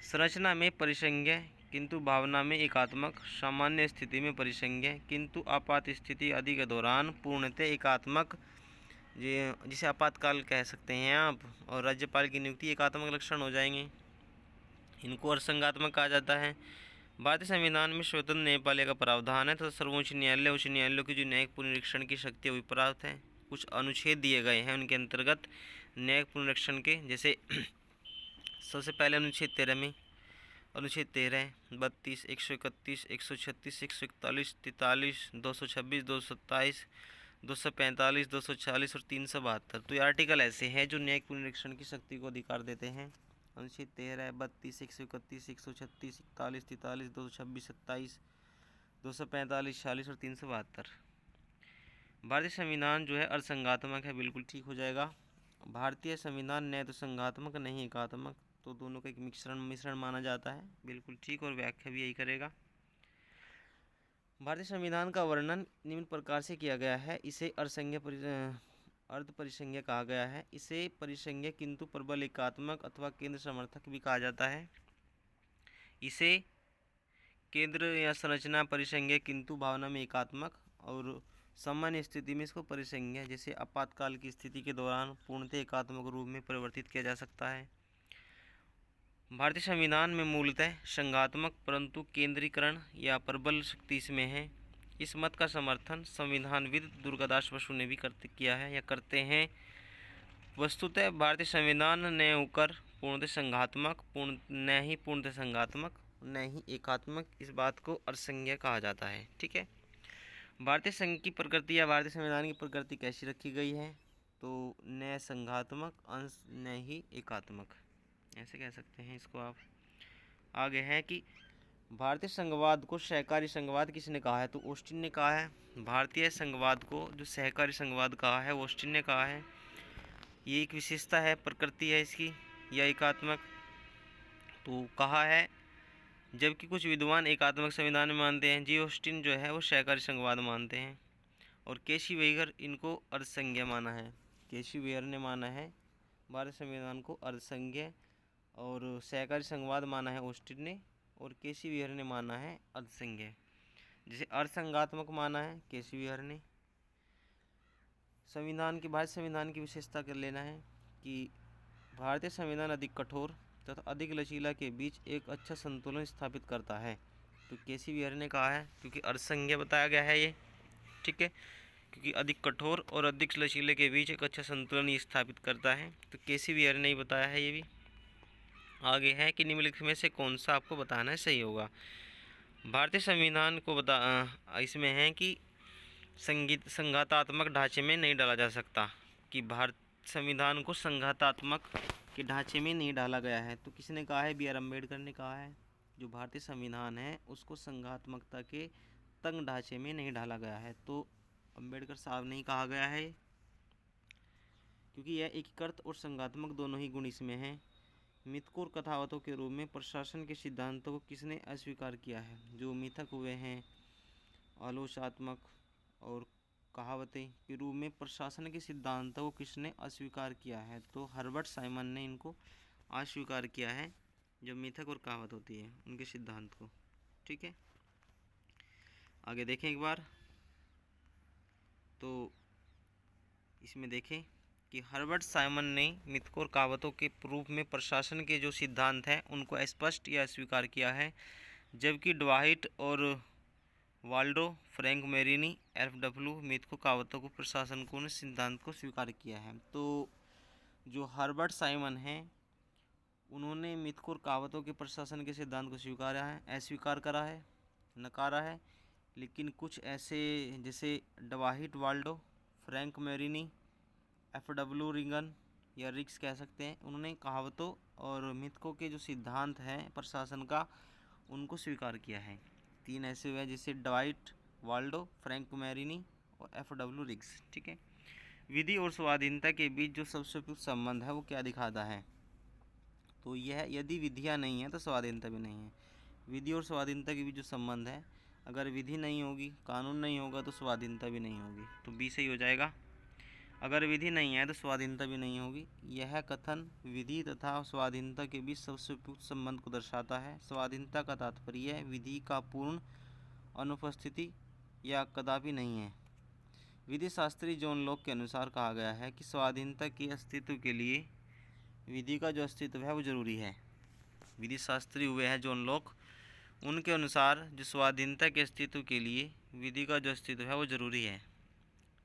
S1: संरचना में परिसंघीय किंतु भावना में एकात्मक, सामान्य स्थिति में परिसंघीय किंतु आपात स्थिति आदि के दौरान पूर्णतः एकात्मक, जिसे आपातकाल कह सकते हैं आप, और राज्यपाल की नियुक्ति एकात्मक लक्षण हो जाएंगे, इनको असंघात्मक कहा जाता है। भारतीय संविधान में स्वतंत्र न्यायपालिका का प्रावधान है, तो सर्वोच्च न्यायालय उच्च न्यायालयों की जो न्यायिक पुनरीक्षण की शक्ति है प्राप्त है। कुछ अनुच्छेद दिए गए हैं उनके अंतर्गत न्यायिक पुनरीक्षण के, जैसे सबसे पहले अनुच्छेद 13 में, अनुच्छेद 13, 32, 131, 136, 141, 43, 226, 227, 245, 240 और 372। तो ये आर्टिकल ऐसे हैं जो न्यायिक पुनरीक्षण की शक्ति को अधिकार देते हैं। अनुच्छेद 13, 32, 131, 136, 41, 43, 226, 27, 245, 46 और 372। भारतीय संविधान जो है असंघात्मक है, बिल्कुल ठीक हो जाएगा। भारतीय संविधान न तो संघात्मक नहीं एकात्मक, तो दोनों का एक मिश्रण माना जाता है, बिल्कुल ठीक, और व्याख्या भी यही करेगा। भारतीय संविधान का वर्णन निम्न प्रकार से किया गया है, इसे अर्ध परिसंघीय कहा गया है, इसे परिसंघीय किंतु प्रबल एकात्मक अथवा केंद्र समर्थक भी कहा जाता है, इसे केंद्र या संरचना परिसंघीय किंतु भावना में एकात्मक, और सामान्य स्थिति में इसको परिसंघीय, जैसे आपातकाल की स्थिति के दौरान पूर्णतः एकात्मक रूप में परिवर्तित किया जा सकता है। भारतीय संविधान में मूलतः संघात्मक परंतु केंद्रीकरण या प्रबल शक्ति इसमें है। इस मत का समर्थन संविधानविद दुर्गादास बसु ने भी किया है या करते हैं। वस्तुतः भारतीय संविधान न होकर पूर्णतः संघात्मक, न ही पूर्णतः संघात्मक, न ही एकात्मक, इस बात को असंघीय कहा जाता है, ठीक है। भारतीय संघ की प्रकृति या भारतीय संविधान की प्रकृति कैसी रखी गई है, तो न संघात्मक अंश न ही एकात्मक, ऐसे कह सकते हैं इसको आप। आगे है कि भारतीय संघवाद को सहकारी संघवाद किसने कहा है, तो ऑस्टिन ने कहा है। भारतीय संघवाद को जो सहकारी संघवाद कहा है ऑस्टिन ने कहा है। ये एक विशेषता है, प्रकृति है इसकी, या एकात्मक, तो कहा है, जबकि कुछ विद्वान एकात्मक संविधान में मानते हैं। जी ऑस्टिन जो है वो सहकारी संघवाद मानते हैं, और केसी वेयर इनको अर्धसंघीय माना है। केसी वेयर ने माना है भारतीय संविधान को अर्धसंघीय, और सहकारी संघवाद माना है ऑस्टिन ने, और केसी वेयर ने माना है अर्धसंघीय। जिसे अर्धसंघात्मक माना है केसी वेयर ने। संविधान की भारतीय संविधान की विशेषता कर लेना है कि भारतीय संविधान अधिक कठोर तथा अधिक लचीला के बीच एक अच्छा संतुलन स्थापित करता है। तो केसी विहारी ने कहा है, क्योंकि अर्थसंज्ञा बताया गया है ये, ठीक है, क्योंकि अधिक कठोर और अधिक लचीले के बीच एक अच्छा संतुलन ये स्थापित करता है। तो केसी विहारी ने ही बताया है ये भी। आगे है कि निम्नलिखित में से कौन सा आपको बताना है सही होगा। भारतीय संविधान को इसमें है कि संघातात्मक ढांचे में नहीं डाला जा सकता, कि भारत संविधान को संघातात्मक के ढांचे में नहीं डाला गया है। तो किसने कहा है? बी आर अम्बेडकर ने कहा है, जो भारतीय संविधान है उसको संघात्मकता के तंग ढांचे में नहीं डाला गया है। तो अम्बेडकर साहब ने ही कहा गया है, क्योंकि यह एकीकृत और संघात्मक दोनों ही गुण इसमें हैं। मिथक और कथावतों के रूप में प्रशासन के सिद्धांतों को किसने अस्वीकार किया है? जो मिथक हुए हैं, आलोचनात्मक और कहावतें के रूप में प्रशासन के सिद्धांतों को किसने अस्वीकार किया है? तो हर्बर्ट साइमन ने इनको अस्वीकार किया है, जो मिथक और कहावत होती है उनके सिद्धांत को, ठीक है। आगे देखें एक बार, तो इसमें देखें कि हर्बर्ट साइमन ने मिथकों और कहावतों के रूप में प्रशासन के जो सिद्धांत हैं उनको स्पष्ट या अस्वीकार किया है, जबकि ड्वाइट और वाल्डो, फ्रैंक मेरिनी, एफ.डब्ल्यू. मिथकों कहावतों को प्रशासन को सिद्धांत को स्वीकार किया है। तो जो हर्बर्ट साइमन हैं उन्होंने मिथकों और कहावतों के प्रशासन के सिद्धांत को स्वीकारा है, अस्वीकार करा है, नकारा है। लेकिन कुछ ऐसे जैसे डवाइट वाल्डो, फ्रैंक मेरिनी, एफ.डब्ल्यू. रिंगन या रिक्स कह सकते हैं, उन्होंने कहावतों और मिथकों के जो सिद्धांत हैं प्रशासन का उनको स्वीकार किया है। तीन ऐसे हुए जैसे डवाइट वाल्डो, फ्रैंक मेरिनी और एफ.डब्ल्यू. रिक्स, ठीक है। विधि और स्वाधीनता के बीच जो सबसे उपयुक्त संबंध है वो क्या दिखाता है? तो यह यदि विधियाँ नहीं है तो स्वाधीनता भी नहीं है। विधि और स्वाधीनता के बीच जो संबंध है, अगर विधि नहीं होगी, कानून नहीं होगा तो स्वाधीनता भी नहीं होगी। तो बी सही हो जाएगा। अगर विधि नहीं है तो स्वाधीनता भी नहीं होगी। यह कथन विधि तथा स्वाधीनता के बीच सबसे उपयुक्त संबंध को दर्शाता है। स्वाधीनता का तात्पर्य विधि का पूर्ण अनुपस्थिति या कदापि नहीं है। विधि शास्त्री जॉन लॉक के अनुसार कहा गया है कि स्वाधीनता के अस्तित्व के लिए विधि का जो अस्तित्व है वो जरूरी है। विधि शास्त्री हुए हैं जॉन लॉक, उनके अनुसार जो स्वाधीनता के अस्तित्व के लिए विधि का जो अस्तित्व है वो जरूरी है,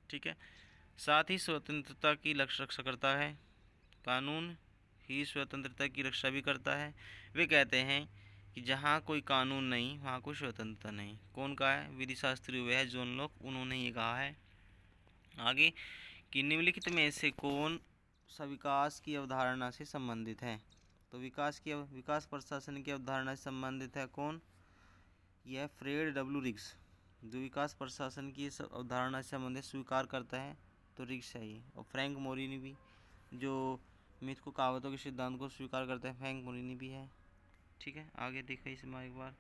S1: ठीक है। साथ ही स्वतंत्रता की रक्षा करता है। कानून ही स्वतंत्रता की रक्षा भी करता है। वे कहते हैं कि जहाँ कोई कानून नहीं वहाँ कोई स्वतंत्रता नहीं। कौन कहा है? विधि शास्त्री हुए हैं जॉन लॉक, उन्होंने ये कहा है। आगे कि निम्नलिखित में से कौन सा विकास की अवधारणा से संबंधित है? तो विकास प्रशासन की अवधारणा से संबंधित है कौन? यह फ्रेड डब्ल्यू. रिक्स, जो विकास प्रशासन की अवधारणा से संबंधित स्वीकार करता है, तो रिक्स है ये। और फ्रैंक मोरिनी भी, जो मिथकों कहावतों के सिद्धांत को स्वीकार करते हैं, फ्रैंक मोरिनी भी है, ठीक है। आगे देखिए इसमें एक बार,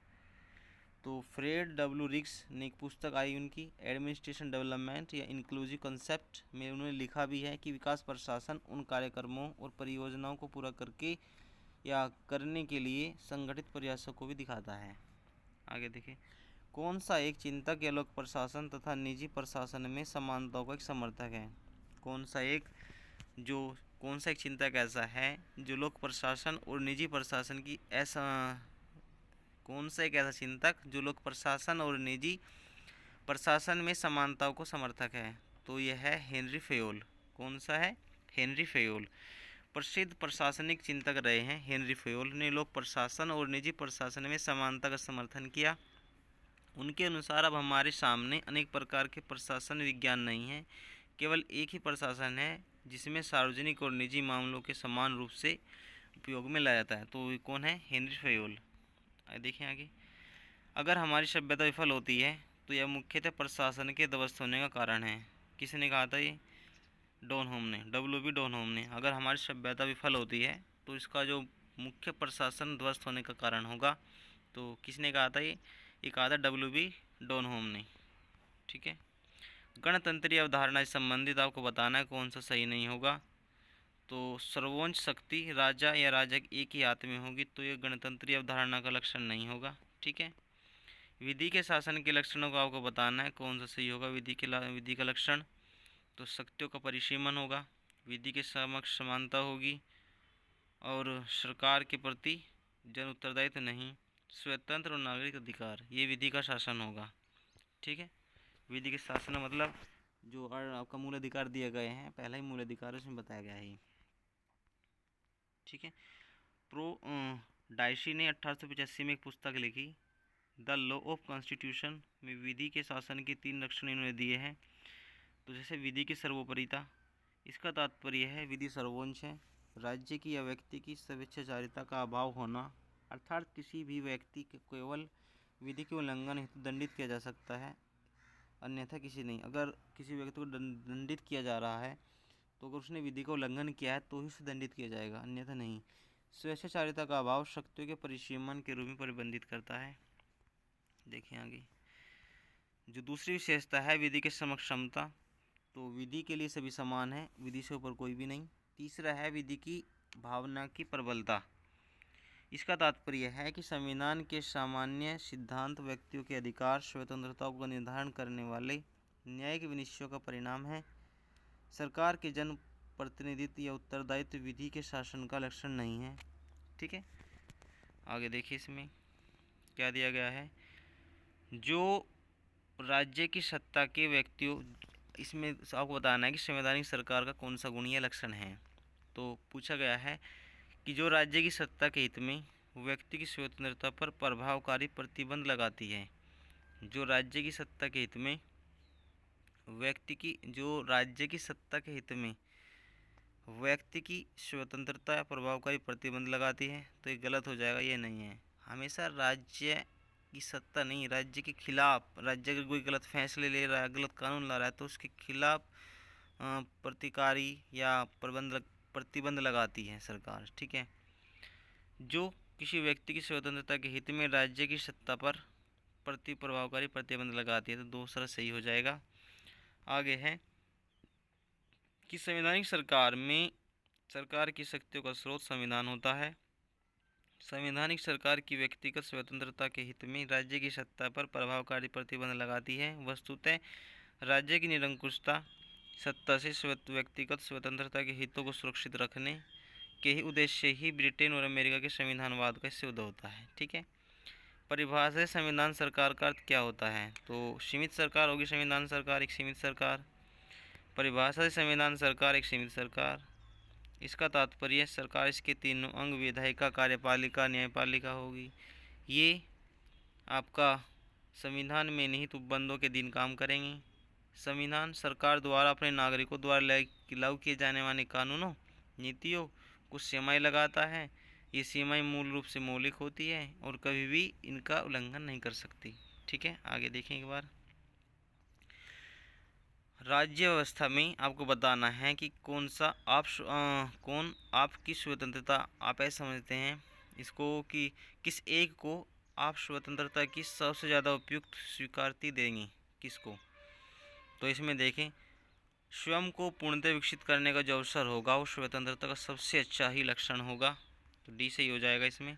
S1: तो फ्रेड डब्ल्यू. रिक्स ने एक पुस्तक आई उनकी एडमिनिस्ट्रेशन डेवलपमेंट या इंक्लूसिव कंसेप्ट में उन्होंने लिखा भी है कि विकास प्रशासन उन कार्यक्रमों और परियोजनाओं को पूरा करके या करने के लिए संगठित प्रयासों को भी दिखाता है। आगे देखिए, कौन सा एक चिंतक या लोक प्रशासन तथा निजी प्रशासन में समानताओं का एक समर्थक है? कौन सा एक चिंतक ऐसा है जो लोक प्रशासन और निजी प्रशासन की कौन सा एक ऐसा चिंतक जो लोक प्रशासन और निजी प्रशासन में समानताओं को समर्थक है? तो यह है हेनरी फेयोल। कौन सा है? Henry Fayol. प्रसिद्ध प्रशासनिक चिंतक रहे हैं हेनरी फेयोल ने लोक प्रशासन और निजी प्रशासन में समानता का समर्थन किया। उनके अनुसार अब हमारे सामने अनेक प्रकार के प्रशासन विज्ञान नहीं है, केवल एक ही प्रशासन है जिसमें सार्वजनिक और निजी मामलों के समान रूप से उपयोग में लाया जाता है। तो कौन है? Henry Fayol. देखें आगे, अगर हमारी सभ्यता विफल होती है तो यह मुख्यतः प्रशासन के ध्वस्त होने का कारण है। किसने कहा था ये? डॉन होम ने, डब्ल्यू.बी. डॉन होम ने। अगर हमारी सभ्यता विफल होती है तो इसका जो मुख्य प्रशासन ध्वस्त होने का कारण होगा। तो किसने कहा था ये कहा था डब्ल्यू.बी. डॉन होम ने, ठीक है। गणतंत्रीय अवधारणा से संबंधित आपको बताना है कौन सा सही नहीं होगा। तो सर्वोच्च शक्ति राजा या राजा की एक ही हाथ में होगी, तो ये गणतंत्रीय अवधारणा का लक्षण नहीं होगा, ठीक है। विधि के शासन के लक्षणों को आपको बताना है कौन सा सही होगा। विधि का लक्षण, तो शक्तियों का परिसीमन होगा, विधि के समक्ष समानता होगी, और सरकार के प्रति जन उत्तरदायित्व नहीं, स्वतंत्र और नागरिक अधिकार, ये विधि का शासन होगा। ठीक है, विधि के शासन का मतलब जो आपका मूल अधिकार दिए गए हैं, पहला ही मूल अधिकार उसमें बताया गया है। ठीक है, डाइशी ने 1885 में एक पुस्तक लिखी, द लॉ ऑफ कॉन्स्टिट्यूशन, में विधि के शासन के 3 लक्षण इन्होंने दिए हैं। तो जैसे विधि की सर्वोपरिता, इसका तात्पर्य है विधि सर्वोच्च है। राज्य की या व्यक्ति की स्वेच्छाचारिता का अभाव होना, अर्थात किसी भी व्यक्ति के केवल विधि के उल्लंघन हेतु दंडित किया जा सकता है, अन्यथा किसी नहीं। अगर किसी व्यक्ति को दंडित किया जा रहा है तो अगर उसने विधि का उल्लंघन किया है तो ही उसे दंडित किया जाएगा, अन्यथा नहीं। स्वेच्छाचारिता का अभाव शक्तियों के परिसीमन के रूप में प्रतिबंधित करता है। देखिए आगे, जो दूसरी विशेषता है विधि के समक्ष क्षमता, तो विधि के लिए सभी समान है, विधि से ऊपर कोई भी नहीं। तीसरा है विधि की भावना की प्रबलता, इसका तात्पर्य है कि संविधान के सामान्य सिद्धांत व्यक्तियों के अधिकार स्वतंत्रताओं का निर्धारण करने वाले न्यायिक विनिश्चयों का परिणाम है। सरकार के जन प्रतिनिधित्व या उत्तरदायित्व विधि के शासन का लक्षण नहीं है। ठीक है, आगे देखिए इसमें क्या दिया गया है। जो राज्य की सत्ता के व्यक्तियों, इसमें आपको बताना है कि संवैधानिक सरकार का कौन सा गुण या लक्षण है। तो पूछा गया है कि जो राज्य की सत्ता के हित में व्यक्ति की स्वतंत्रता पर प्रभावकारी प्रतिबंध लगाती है, जो राज्य की सत्ता के हित में जो राज्य की सत्ता के हित में व्यक्ति की स्वतंत्रता या प्रभावकारी प्रतिबंध लगाती है, तो ये गलत हो जाएगा, ये नहीं है। हमेशा राज्य की सत्ता नहीं, राज्य के खिलाफ, राज्य अगर कोई गलत फैसले ले रहा है, गलत कानून ला रहा है, तो उसके खिलाफ प्रतिकारी या प्रतिबंध लगाती है सरकार। ठीक है, जो किसी व्यक्ति की स्वतंत्रता के हित में राज्य की सत्ता पर प्रभावकारी प्रतिबंध लगाती है, तो दूसरा सही हो जाएगा। आगे है कि संवैधानिक सरकार में सरकार की शक्तियों का स्रोत संविधान होता है। संवैधानिक सरकार की व्यक्तिगत स्वतंत्रता के हित में राज्य की सत्ता पर प्रभावकारी प्रतिबंध लगाती है। वस्तुतः राज्य की निरंकुशता सत्ता से व्यक्तिगत स्वतंत्रता के हितों को सुरक्षित रखने के ही उद्देश्य ही ब्रिटेन और अमेरिका के संविधानवाद का सिद्ध होता है। ठीक है, परिभाषा से संविधान सरकार का अर्थ क्या होता है, तो सीमित सरकार होगी संविधान सरकार, एक सीमित सरकार। परिभाषा से संविधान सरकार एक सीमित सरकार, इसका तात्पर्य सरकार इसके तीनों अंग विधायिका, कार्यपालिका, न्यायपालिका होगी। ये आपका संविधान में निहित उपबंधों के अधीन काम करेंगी। संविधान सरकार द्वारा अपने नागरिकों द्वारा लागू किए जाने वाले कानूनों, नीतियों कुछ सीमाएं लगाता है। ये सीमाएं मूल रूप से मौलिक होती है और कभी भी इनका उल्लंघन नहीं कर सकती। ठीक है, आगे देखें एक बार। राज्य व्यवस्था में आपको बताना है कि कौन आपकी स्वतंत्रता आप ऐसे समझते हैं इसको कि किस एक को आप स्वतंत्रता की सबसे ज़्यादा उपयुक्त स्वीकृति देंगे, किसको। तो इसमें देखें, स्वयं को पूर्णतः विकसित करने का जो अवसर होगा वो स्वतंत्रता का सबसे अच्छा ही लक्षण होगा, तो डी सही हो जाएगा इसमें।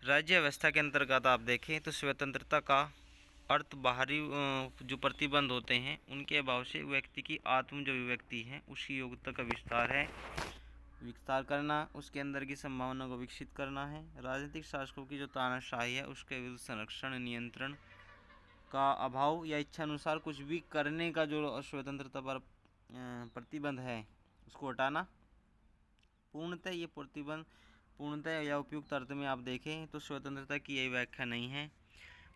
S1: राज्य व्यवस्था के अंतर्गत आप देखें तो स्वतंत्रता का अर्थ बाहरी जो प्रतिबंध होते हैं उनके अभाव से व्यक्ति की आत्म जो अभिव्यक्ति है उसकी योग्यता का विस्तार करना, उसके अंदर की संभावना को विकसित करना है। राजनीतिक शासकों की जो तानाशाही है उसके विरुद्ध संरक्षण, नियंत्रण का अभाव या इच्छा अनुसार कुछ भी करने का जो स्वतंत्रता पर प्रतिबंध है उसको हटाना। पूर्णतः ये प्रतिबंध पूर्णतः या उपयुक्त अर्थ में आप देखें तो स्वतंत्रता की यही व्याख्या नहीं है।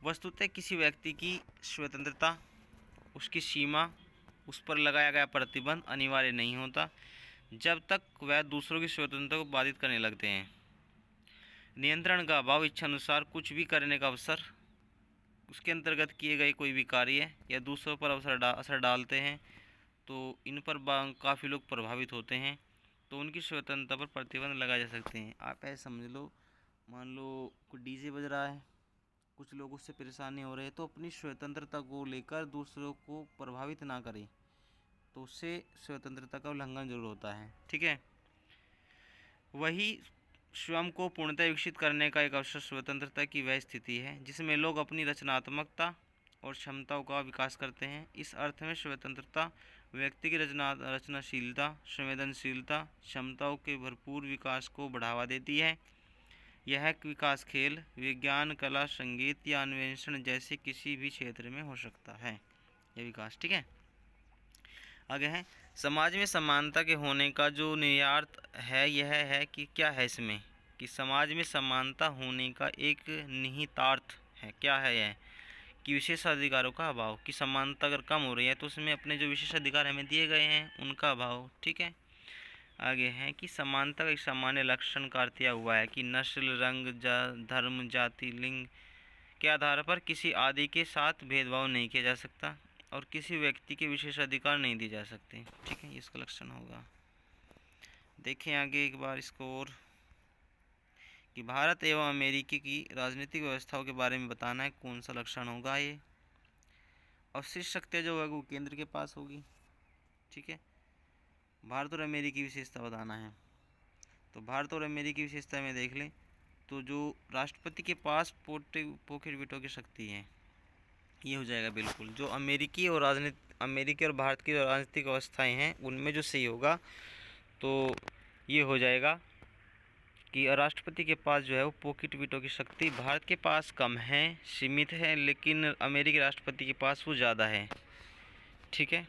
S1: वस्तुतः किसी व्यक्ति की स्वतंत्रता, उसकी सीमा, उस पर लगाया गया प्रतिबंध अनिवार्य नहीं होता जब तक वह दूसरों की स्वतंत्रता को बाधित करने लगते हैं। नियंत्रण का अभाव, इच्छा अनुसार कुछ भी करने का अवसर, उसके अंतर्गत किए गए कोई भी कार्य या दूसरों पर असर डालते हैं तो इन पर काफ़ी लोग प्रभावित होते हैं, तो उनकी स्वतंत्रता पर प्रतिबंध लगाए जा सकते हैं। आप ऐसे समझ लो, मान लो कोई डीजे बज रहा है, कुछ लोग उससे परेशानी हो रहे हैं, तो अपनी स्वतंत्रता को लेकर दूसरों को प्रभावित ना करें, तो उससे स्वतंत्रता का उल्लंघन जरूर होता है। ठीक है, वही स्वयं को पूर्णतः विकसित करने का एक अवसर स्वतंत्रता की वह स्थिति है जिसमें लोग अपनी रचनात्मकता और क्षमताओं का विकास करते हैं। इस अर्थ में स्वतंत्रता व्यक्ति की रचनाशीलता, संवेदनशीलता, क्षमताओं के भरपूर विकास को बढ़ावा देती है। यह विकास खेल, विज्ञान, कला, संगीत या अन्वेषण जैसे किसी भी क्षेत्र में हो सकता है। यह विकास, ठीक है। आगे है, समाज में समानता के होने का जो निहितार्थ है यह है कि क्या है इसमें, कि समाज में समानता होने का एक निहितार्थ है, क्या है यह, कि विशेषाधिकारों का अभाव, कि समानता अगर कम हो रही है तो उसमें अपने जो विशेष अधिकार हमें दिए गए हैं उनका अभाव, ठीक है। आगे है कि समानता का एक सामान्य लक्षण कार्य दिया हुआ है कि नस्ल, रंग, धर्म, जाति, लिंग के आधार पर किसी आदि के साथ भेदभाव नहीं किया जा सकता और किसी व्यक्ति के विशेष अधिकार नहीं दिए जा सकते, ठीक है। इसका लक्षण होगा। देखें आगे एक बार इसको और, कि भारत एवं अमेरिकी की राजनीतिक व्यवस्थाओं के बारे में बताना है, कौन सा लक्षण होगा ये। अवशिष्ट शक्तियाँ जो होगी वो केंद्र के पास होगी, ठीक है। भारत और अमेरिकी की विशेषता बताना है, तो भारत और अमेरिकी की विशेषता में देख लें तो जो राष्ट्रपति के पास पॉकेट वीटो की शक्ति है ये हो जाएगा बिल्कुल। जो अमेरिकी और भारत की जो राजनीतिक व्यवस्थाएँ हैं उनमें जो सही होगा तो ये हो जाएगा कि राष्ट्रपति के पास जो है वो पॉकेट वीटो की शक्ति भारत के पास कम है, सीमित है, लेकिन अमेरिकी राष्ट्रपति के पास वो ज़्यादा है, ठीक है।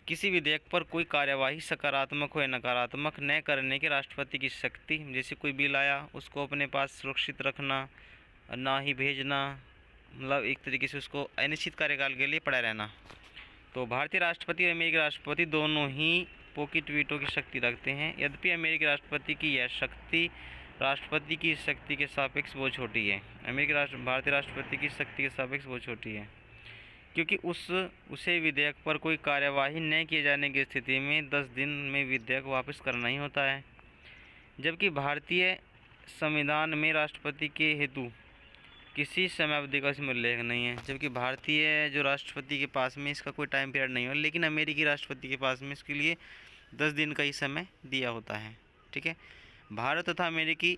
S1: किसी विधेयक पर कोई कार्यवाही सकारात्मक हो या नकारात्मक न करने के राष्ट्रपति की शक्ति, जैसे कोई बिल आया उसको अपने पास सुरक्षित रखना, ना ही भेजना, मतलब एक तरीके से उसको अनिश्चित कार्यकाल के लिए पड़ा रहना। तो भारतीय राष्ट्रपति और अमेरिकी राष्ट्रपति दोनों ही पॉकेट वीटो की शक्ति रखते हैं। यद्यपि अमेरिकी राष्ट्रपति की यह शक्ति राष्ट्रपति की शक्ति के सापेक्ष बहुत छोटी है। भारतीय राष्ट्रपति की शक्ति के सापेक्ष बहुत छोटी है, क्योंकि उसे विधेयक पर कोई कार्यवाही न किए जाने की स्थिति में 10 दिन में विधेयक वापस करना ही होता है। जबकि भारतीय संविधान में राष्ट्रपति के हेतु किसी समय अवधि का इसमें उल्लेख नहीं है। जबकि भारतीय जो राष्ट्रपति के पास में इसका कोई टाइम पीरियड नहीं है, लेकिन अमेरिकी राष्ट्रपति के पास में इसके लिए 10 दिन का ही समय दिया होता है, ठीक है। भारत तथा अमेरिकी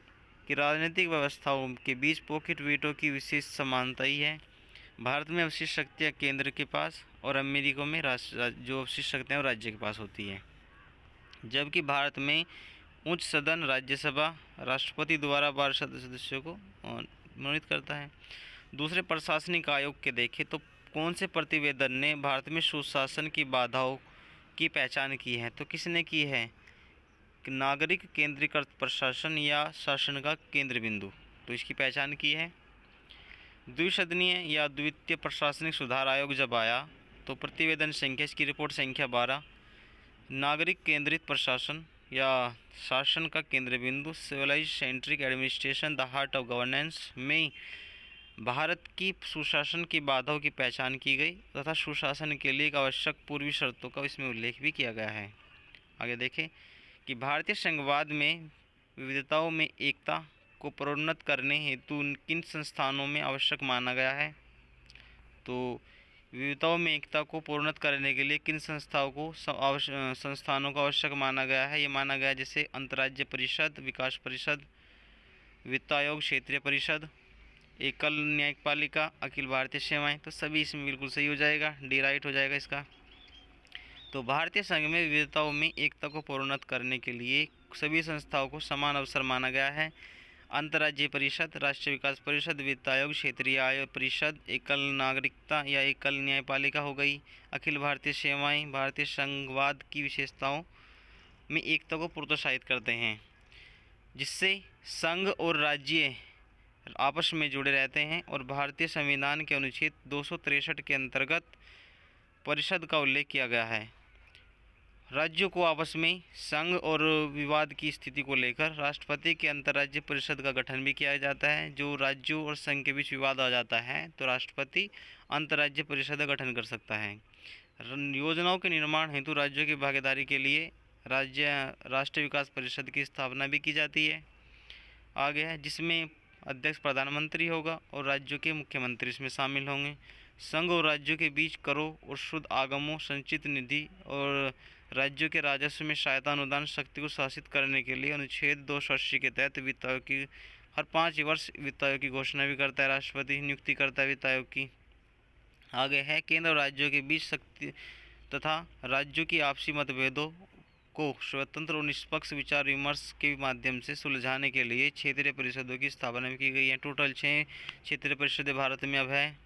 S1: की राजनीतिक व्यवस्थाओं के बीच पॉकेट वीटो की विशेष समानता ही है। भारत में अवशिष्ट शक्तियाँ केंद्र के पास और अमेरिका में जो अवशिष्ट शक्तियाँ वो राज्य के पास होती हैं। जबकि भारत में उच्च सदन राज्यसभा राष्ट्रपति द्वारा 12 सदस्यों को मनोनीत करता है। दूसरे प्रशासनिक आयोग के देखें तो कौन से प्रतिवेदन ने भारत में सुशासन की बाधाओं की पहचान की है, तो किसने की है, नागरिक केंद्रीकृत प्रशासन या शासन का केंद्र बिंदु, तो इसकी पहचान की है। द्विसदनीय या द्वितीय प्रशासनिक सुधार आयोग जब आया तो प्रतिवेदन संख्या, इसकी रिपोर्ट संख्या 12, नागरिक केंद्रित प्रशासन या शासन का केंद्र बिंदु, civilized centric administration the heart of governance में भारत की सुशासन की बाधाओं की पहचान की गई तथा सुशासन के लिए आवश्यक पूर्वी शर्तों का इसमें उल्लेख भी किया गया है। आगे देखें कि भारतीय संघवाद में विविधताओं में एकता को प्रोन्नत करने हेतु किन संस्थानों में आवश्यक माना गया है, तो विविधताओं में एकता को प्रोन्नत करने के लिए किन संस्थानों को आवश्यक माना गया है। ये माना गया जैसे अंतर्राज्य परिषद, विकास परिषद, वित्त आयोग, क्षेत्रीय परिषद, एकल न्यायपालिका, अखिल भारतीय सेवाएं, तो सभी इसमें बिल्कुल सही हो जाएगा, डी राइट हो जाएगा इसका। तो भारतीय संघ में विविधताओं में एकता को प्रोन्नत करने के लिए सभी संस्थाओं को समान अवसर माना गया है। अंतर्राज्यीय परिषद, राष्ट्रीय विकास परिषद, वित्त आयोग, क्षेत्रीय आयोग परिषद, एकल नागरिकता या एकल न्यायपालिका हो गई, अखिल भारतीय सेवाएं भारतीय संघवाद की विशेषताओं में एकता को प्रोत्साहित करते हैं, जिससे संघ और राज्य आपस में जुड़े रहते हैं। और भारतीय संविधान के अनुच्छेद 263 के अंतर्गत परिषद का उल्लेख किया गया है। राज्यों को आपस में संघ और विवाद की स्थिति को लेकर राष्ट्रपति के अंतर्राज्यीय परिषद का गठन भी किया जाता है। जो राज्यों और संघ के बीच विवाद आ जाता है तो राष्ट्रपति अंतर्राज्यीय परिषद का गठन कर सकता है। योजनाओं के निर्माण हेतु राज्यों की भागीदारी के लिए राष्ट्रीय विकास परिषद की स्थापना भी की जाती है। आगे है जिसमें अध्यक्ष प्रधानमंत्री होगा और राज्यों के मुख्यमंत्री इसमें शामिल होंगे। संघ और राज्यों के बीच करों और शुद्ध आगमों, संचित निधि और राज्यों के राजस्व में सहायता अनुदान शक्ति को शासित करने के लिए अनुच्छेद 280 के तहत वित्त आयोग की हर 5 वर्ष वित्त आयोग की घोषणा भी करता है। राष्ट्रपति नियुक्ति करता है वित्त आयोग की। आगे है केंद्र और राज्यों के बीच तथा राज्यों की आपसी मतभेदों को स्वतंत्र और निष्पक्ष विचार विमर्श के माध्यम से सुलझाने के लिए क्षेत्रीय परिषदों की स्थापना की गई है। टोटल 6 क्षेत्रीय परिषदें भारत में अब है।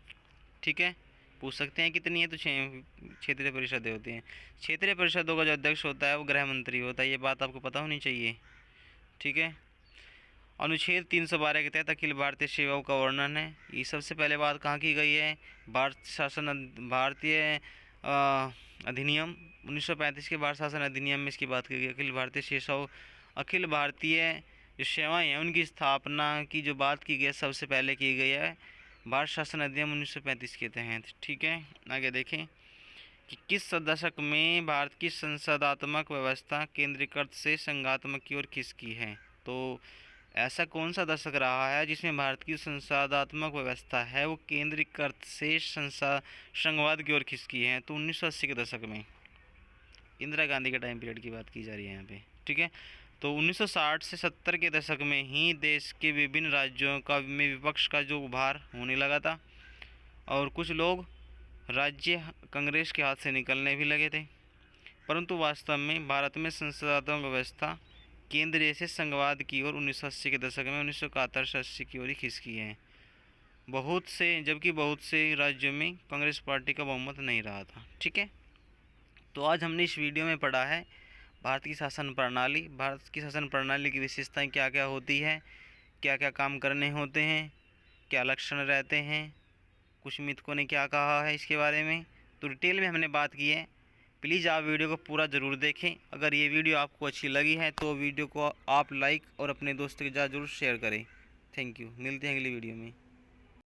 S1: ठीक है, पूछ सकते हैं कितनी है, तो 6 क्षेत्रीय परिषदें होती हैं। क्षेत्रीय परिषदों का जो अध्यक्ष होता है वो गृह मंत्री होता है, ये बात आपको पता होनी चाहिए। ठीक है, अनुच्छेद 312 के तहत अखिल भारतीय सेवाओं का वर्णन है। ये सबसे पहले बात कहाँ की गई है? भारतीय अधिनियम 1935 के भारत शासन अधिनियम में इसकी बात की गई। अखिल भारतीय जो सेवाएं हैं उनकी स्थापना की जो बात की गई सबसे पहले की गई है भारत शासन अधिनियम 1935 के तहत। ठीक है, आगे देखें कि किस दशक में भारत की संसदात्मक व्यवस्था केंद्रीकृत से संघात्मक की ओर खिसकी है? तो ऐसा कौन सा दशक रहा है जिसमें भारत की संसदात्मक व्यवस्था है वो केंद्रीकृत से संघवाद की ओर खिसकी है? तो 1980 के दशक में, इंदिरा गांधी के टाइम पीरियड की बात की जा रही है यहाँ पे। ठीक है, तो 1960 से 70 के दशक में ही देश के विभिन्न राज्यों का में विपक्ष का जो उभार होने लगा था और कुछ लोग राज्य कांग्रेस के हाथ से निकलने भी लगे थे, परंतु वास्तव में भारत में संसदात्मक व्यवस्था केंद्रीय से संघवाद की ओर 1980 के दशक में 1971 से 80 की ओर ही खिसकी है। जबकि बहुत से राज्यों में कांग्रेस पार्टी का बहुमत नहीं रहा था। ठीक है, तो आज हमने इस वीडियो में पढ़ा है भारत की शासन प्रणाली। भारत की शासन प्रणाली की विशेषताएं क्या क्या होती है, क्या क्या काम करने होते हैं, क्या लक्षण रहते हैं, कुछ मिथकों ने क्या कहा है इसके बारे में, तो डिटेल में हमने बात की है। प्लीज़ आप वीडियो को पूरा ज़रूर देखें। अगर ये वीडियो आपको अच्छी लगी है तो वीडियो को आप लाइक और अपने दोस्तों के साथ ज़रूर शेयर करें। थैंक यू, मिलते हैं अगली वीडियो में।